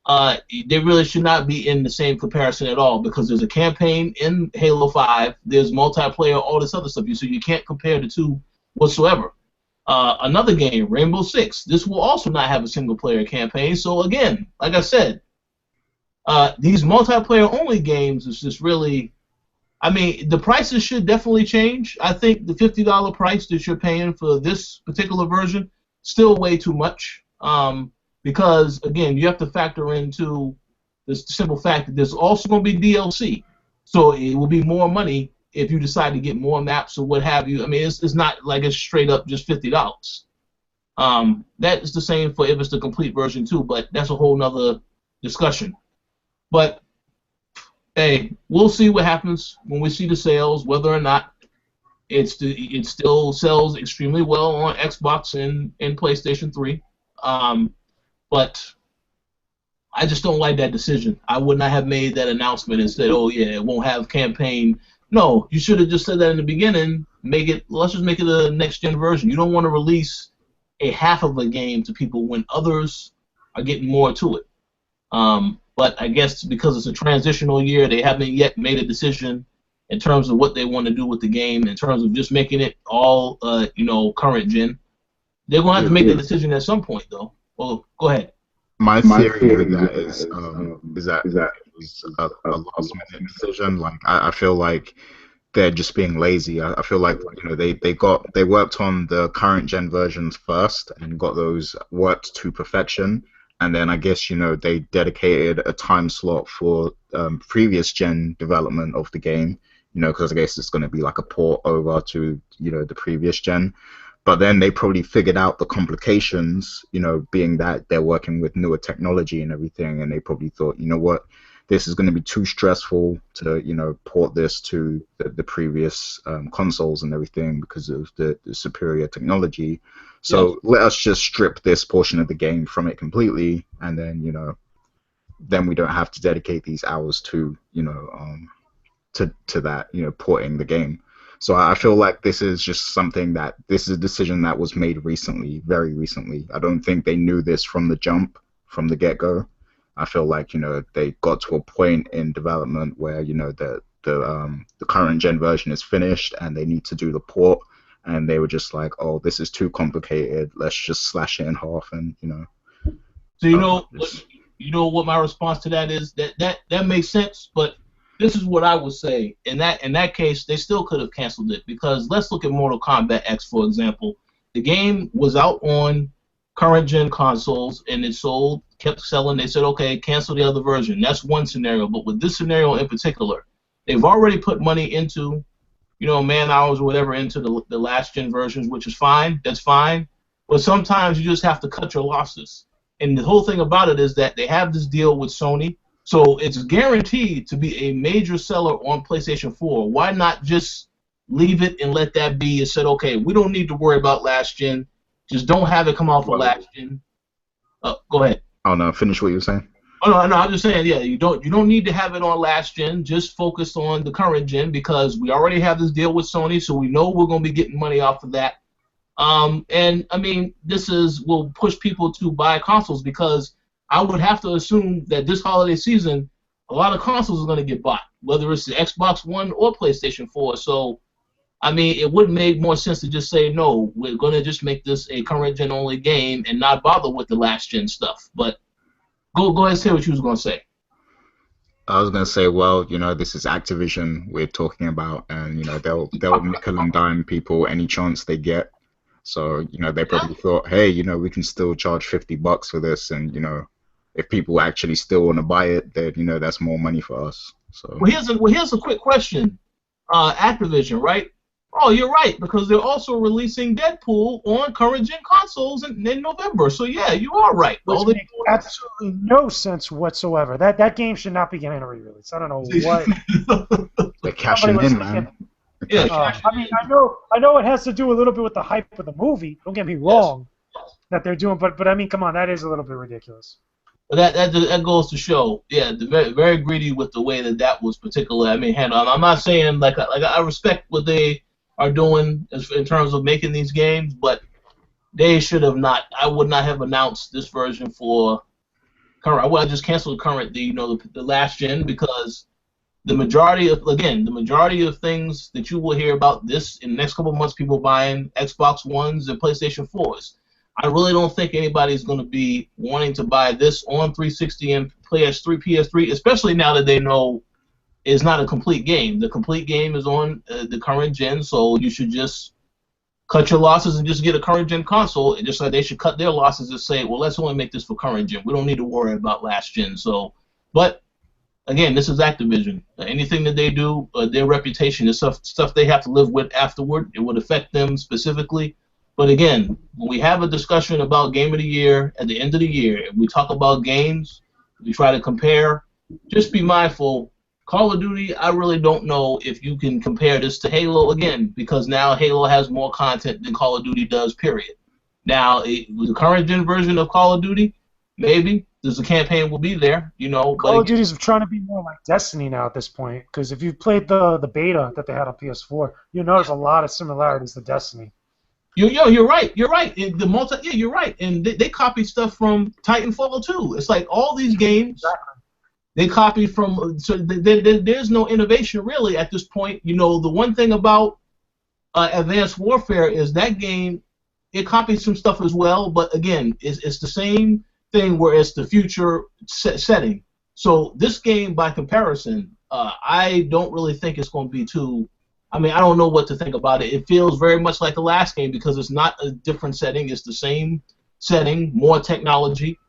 they really should not be in the same comparison at all, because there's a campaign in Halo 5, there's multiplayer, all this other stuff, so you can't compare the two whatsoever. Another game, Rainbow Six, this will also not have a single-player campaign, so again, like I said, these multiplayer-only games is just really... I mean, the prices should definitely change. I think the $50 price that you're paying for this particular version still way too much, because, again, you have to factor into the simple fact that there's also going to be DLC, so it will be more money if you decide to get more maps or what have you. I mean, it's not like it's straight up just $50. That is the same for if it's the complete version too, but that's a whole nother discussion. But hey, we'll see what happens when we see the sales, whether or not it still sells extremely well on Xbox and PlayStation 3. But I just don't like that decision. I would not have made that announcement and said, oh yeah, it won't have campaign. No, you should have just said that in the beginning. Let's just make it a next-gen version. You don't want to release a half of a game to people when others are getting more to it. But I guess because it's a transitional year, they haven't yet made a decision in terms of what they want to do with the game, in terms of just making it all, current gen. They're going to have to make a decision at some point, though. Well, go ahead. My theory with that is that it was a last-minute decision. Like, I feel like they're just being lazy. I feel like they worked on the current gen versions first and got those worked to perfection. And then I guess, they dedicated a time slot for previous gen development of the game, because I guess it's going to be like a port over to, the previous gen. But then they probably figured out the complications, being that they're working with newer technology and everything, and they probably thought, what, this is going to be too stressful to, port this to the previous consoles and everything because of the superior technology. So let us just strip this portion of the game from it completely, and then, then we don't have to dedicate these hours to, to that, porting the game. So I feel like this is just this is a decision that was made recently, very recently. I don't think they knew this from the jump, from the get-go. I feel like, they got to a point in development where, the current gen version is finished and they need to do the port, and they were just like, oh, this is too complicated. Let's just slash it in half and, So what my response to that is? That makes sense, but this is what I would say. In that case, they still could have canceled it, because let's look at Mortal Kombat X, for example. The game was out on current gen consoles and it kept selling. They said, okay, cancel the other version. That's one scenario. But with this scenario in particular, they've already put money into, man hours or whatever, into the last gen versions, which is fine. That's fine. But sometimes you just have to cut your losses. And the whole thing about it is that they have this deal with Sony, so it's guaranteed to be a major seller on PlayStation 4. Why not just leave it and let that be and said, okay, we don't need to worry about last gen. Just don't have it come off of last gen. Go ahead. Oh no, finish what you were saying. Oh no, I'm just saying, yeah, you don't need to have it on last gen. Just focus on the current gen, because we already have this deal with Sony, so we know we're going to be getting money off of that. And I mean, will push people to buy consoles, because I would have to assume that this holiday season, a lot of consoles are going to get bought, whether it's the Xbox One or PlayStation 4. So, I mean, it would make more sense to just say, no, we're going to just make this a current gen only game and not bother with the last gen stuff. But go ahead and say what you was going to say. I was going to say, well, this is Activision we're talking about, and, they'll nickel and dime people any chance they get. So, they probably thought, hey, we can still charge $50 for this, and, if people actually still want to buy it, then, that's more money for us. So. Well, here's a quick question. Activision, right? Oh, you're right, because they're also releasing Deadpool on current gen consoles in November. So yeah, you are right. Which makes absolutely no sense whatsoever. That game should not be getting a re-release. I don't know what. They're cashing in, man. Yeah. I mean, I know it has to do a little bit with the hype of the movie. Don't get me wrong, that they're doing, but I mean, come on, that is a little bit ridiculous. But that goes to show, yeah, very, very greedy with the way that was particularly handled. I'm not saying like I respect what they are doing in terms of making these games, but they should have not. I would not have announced this version for current. I would have just canceled the last gen, because the majority of things that you will hear about this in the next couple of months, people buying Xbox Ones and PlayStation 4s. I really don't think anybody's going to be wanting to buy this on 360 and PS3, especially now that they know it's not a complete game. The complete game is on the current gen, so you should just cut your losses and just get a current gen console. And just like they should cut their losses and say, well, let's only make this for current gen. We don't need to worry about last gen. So, but again, this is Activision. Anything that they do, their reputation is stuff they have to live with afterward. It would affect them specifically. But again, when we have a discussion about Game of the Year at the end of the year, and we talk about games, we try to compare, just be mindful. Call of Duty, I really don't know if you can compare this to Halo again, because now Halo has more content than Call of Duty does, period. Now, with the current gen version of Call of Duty, maybe the campaign will be there, Call of Duty is trying to be more like Destiny now at this point, because if you've played the beta that they had on PS4, you notice a lot of similarities to Destiny. You're right. You're right. You're right. And they copy stuff from Titanfall too. It's like all these games, they copy from. So there's no innovation really at this point. The one thing about Advanced Warfare is that game, it copies some stuff as well. But again, it's the same thing where it's the future setting. So this game, by comparison, I don't really think it's going to be too. I don't know what to think about it. It feels very much like the last game, because it's not a different setting. It's the same setting, more technology.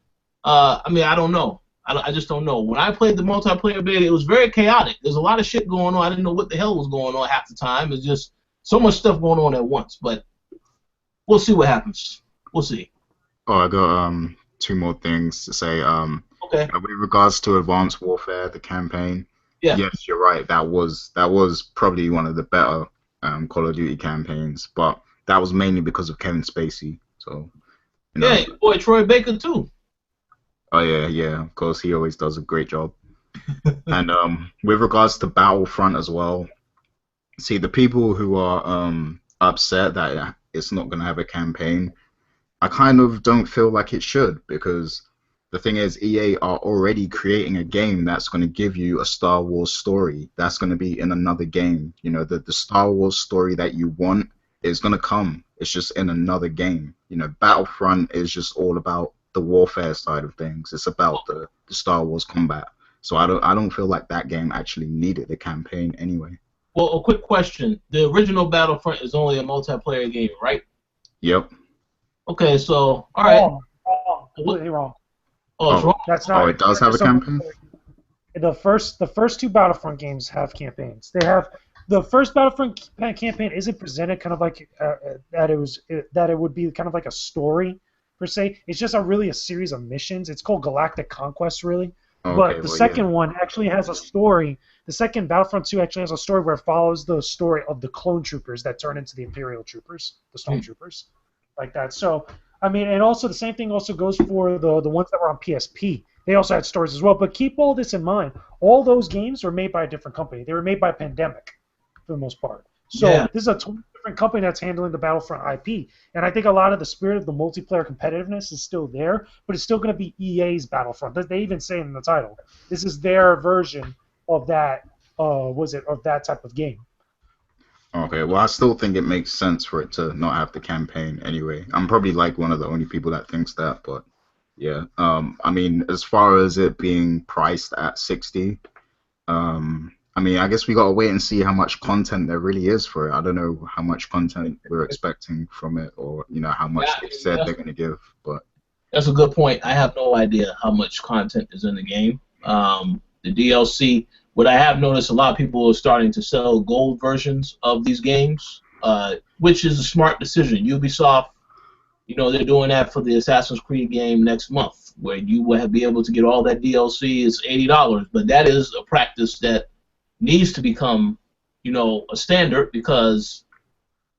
I don't know. I just don't know. When I played the multiplayer beta, it was very chaotic. There's a lot of shit going on. I didn't know what the hell was going on half the time. It's just so much stuff going on at once. But we'll see what happens. We'll see. Oh, I got two more things to say. Okay. With regards to Advanced Warfare, the campaign, Yeah. yes, you're right. That was probably one of the better Call of Duty campaigns, but that was mainly because of Kevin Spacey. So, you Yeah, know, your boy Troy Baker too. oh yeah, yeah. Of course, he always does a great job. And with regards to Battlefront as well, see the people who are upset that it's not going to have a campaign. I kind of don't feel like it should because the thing is, EA are already creating a game that's going to give you a Star Wars story. That's going to be in another game. You know, the Star Wars story that you want is going to come. It's just in another game. You know, Battlefront is just all about the warfare side of things. It's about the Star Wars combat. So I don't feel like that game actually needed a campaign anyway. Well, a quick question: the original Battlefront is only a multiplayer game, right? Yep. Okay, so all right. Wrong, completely wrong. Oh, it's Oh, wrong. That's oh, not. it does have a So campaign? the first two Battlefront games have campaigns. They have the first Battlefront campaign isn't presented kind of like that it would be kind of like a story per se. It's just a series of missions. It's called Galactic Conquest, really. Oh, okay, But the well, yeah. second one actually has a story. The second Battlefront 2 actually has a story where it follows the story of the clone troopers that turn into the Imperial troopers, the stormtroopers, like that. So, I mean, and also the same thing also goes for the ones that were on PSP. They also had stories as well. But keep all this in mind. All those games were made by a different company. They were made by Pandemic for the most part. So Yeah. this is a totally different company that's handling the Battlefront IP. And I think a lot of the spirit of the multiplayer competitiveness is still there, but it's still going to be EA's Battlefront. They even say in the title, this is their version of that. Of that type of game? Okay, well, I still think it makes sense for it to not have the campaign anyway. I'm probably like one of the only people that thinks that, but yeah. I mean, as far as it being priced at 60, I mean, I guess we gotta wait and see how much content there really is for it. I don't know how much content we're expecting from it, or you know how much Yeah, they've said they're gonna give. But That's a good point. I have no idea how much content is in the game. The DLC. What I have noticed, a lot of people are starting to sell gold versions of these games, which is a smart decision. Ubisoft, they're doing that for the Assassin's Creed game next month, where you will be able to get all that DLC. It's $80, but that is a practice that needs to become, a standard because,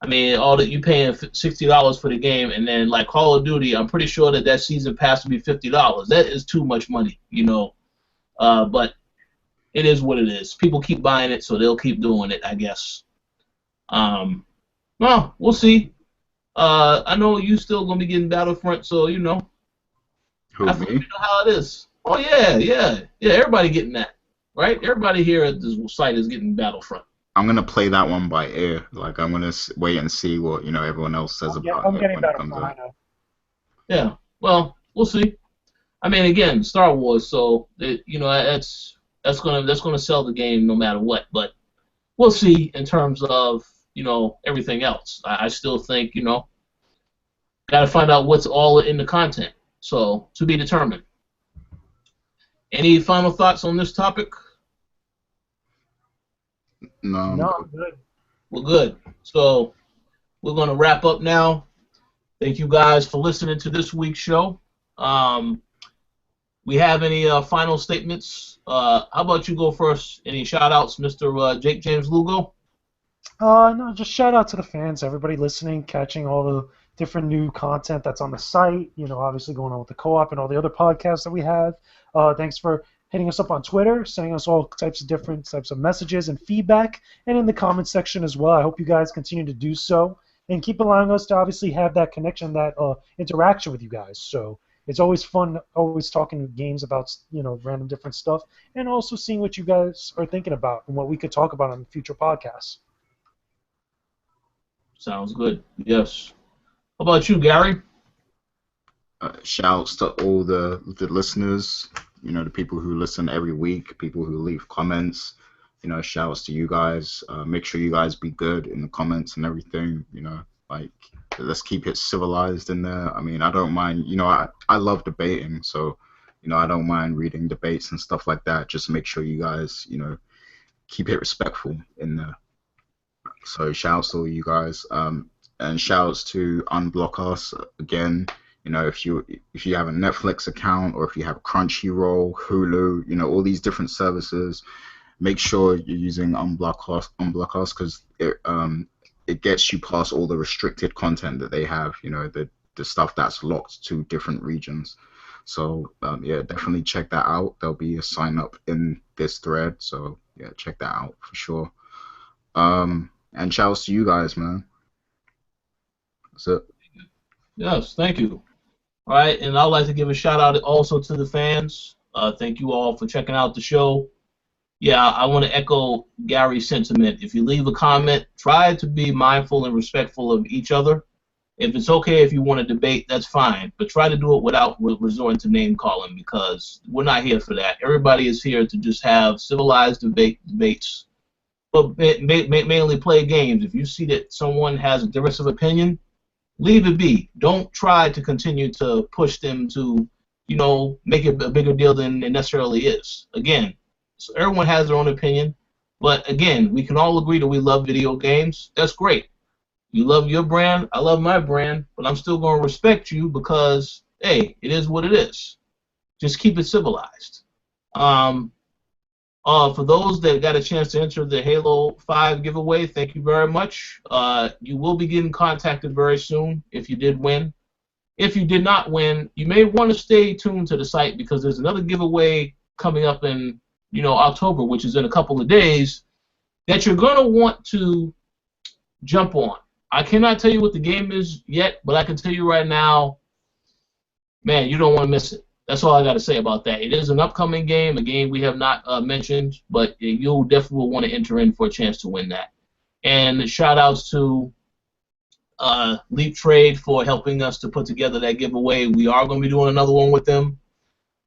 I mean, all that you paying $60 for the game, and then like Call of Duty, I'm pretty sure that season pass will be $50. That is too much money, but it is what it is. People keep buying it, so they'll keep doing it, I guess. Well, we'll see. I know you still gonna be getting Battlefront, so who I me? you know how it is. Oh yeah. Everybody getting that, right? Everybody here at this site is getting Battlefront. I'm gonna play that one by ear. Like I'm gonna wait and see what everyone else says Yeah, about I'm it getting when it comes Battlefront. out. I know. Yeah. Well, we'll see. I mean, again, Star Wars, so that's gonna sell the game no matter what. But we'll see in terms of everything else. I still think got to find out what's all in the content. So to be determined. Any final thoughts on this topic? No, I'm No, good. I'm good. We're good. So we're gonna wrap up now. Thank you guys for listening to this week's show. We have any final statements? How about you go first? Any shout outs, Mr. Jake James Lugo? No, just shout out to the fans, everybody listening, catching all the different new content that's on the site. Obviously going on with the co-op and all the other podcasts that we have. Thanks for hitting us up on Twitter, sending us all different types of messages and feedback, and in the comments section as well. I hope you guys continue to do so and keep allowing us to obviously have that connection, that interaction with you guys. So it's always fun, always talking games about random different stuff, and also seeing what you guys are thinking about and what we could talk about on future podcasts. Sounds good. Yes. How about you, Gary? Shouts to all the listeners, the people who listen every week, people who leave comments. Shouts to you guys. Make sure you guys be good in the comments and everything. Like let's keep it civilized in there. I mean, I don't mind. I love debating, so I don't mind reading debates and stuff like that. Just make sure you guys keep it respectful in there. So shouts to all you guys. And shouts to Unblock Us again. You know, if you have a Netflix account or if you have Crunchyroll, Hulu, you know, all these different services, make sure you're using Unblock Us because it gets you past all the restricted content that they have. You know, the stuff that's locked to different regions. So yeah, definitely check that out. There'll be a sign up in this thread. So yeah, check that out for sure. And shouts to you guys, man. That's it. Yes, thank you. All right, and I'd like to give a shout out also to the fans. Thank you all for checking out the show. Yeah, I want to echo Gary's sentiment. If you leave a comment, try to be mindful and respectful of each other. If it's okay if you want to debate, that's fine, but try to do it without resorting to name calling because we're not here for that. Everybody is here to just have civilized debates, but mainly play games. If you see that someone has a difference of opinion, leave it be. Don't try to continue to push them to, you know, make it a bigger deal than it necessarily is. Again, so everyone has their own opinion, but again, we can all agree that we love video games. That's great. You love your brand, I love my brand, but I'm still going to respect you because, hey, it is what it is. Just keep it civilized. For those that got a chance to enter the Halo 5 giveaway, thank you very much. You will be getting contacted very soon if you did win. If you did not win, you may want to stay tuned to the site because there's another giveaway coming up in, you know, October, which is in a couple of days, that you're going to want to jump on. I cannot tell you what the game is yet, but I can tell you right now, man, you don't want to miss it. That's all I got to say about that. It is an upcoming game, a game we have not mentioned, but you'll definitely want to enter in for a chance to win that. And shout outs to Leap Trade for helping us to put together that giveaway. We are going to be doing another one with them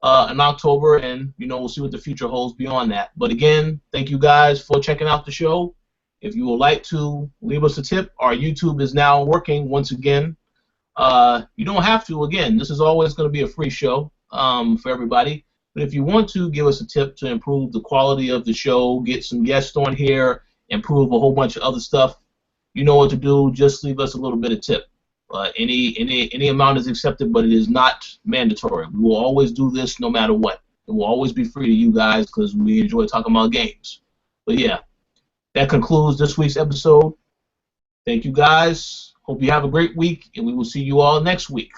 in October, and you know we'll see what the future holds beyond that. But again, thank you guys for checking out the show. If you would like to leave us a tip, our YouTube is now working once again. You don't have to. Again, this is always going to be a free show for everybody. But if you want to, give us a tip to improve the quality of the show, get some guests on here, improve a whole bunch of other stuff, you know what to do. Just leave us a little bit of tip. Any amount is accepted, but it is not mandatory. We will always do this no matter what. It will always be free to you guys because we enjoy talking about games. But yeah. That concludes this week's episode. Thank you guys. Hope you have a great week, and we will see you all next week.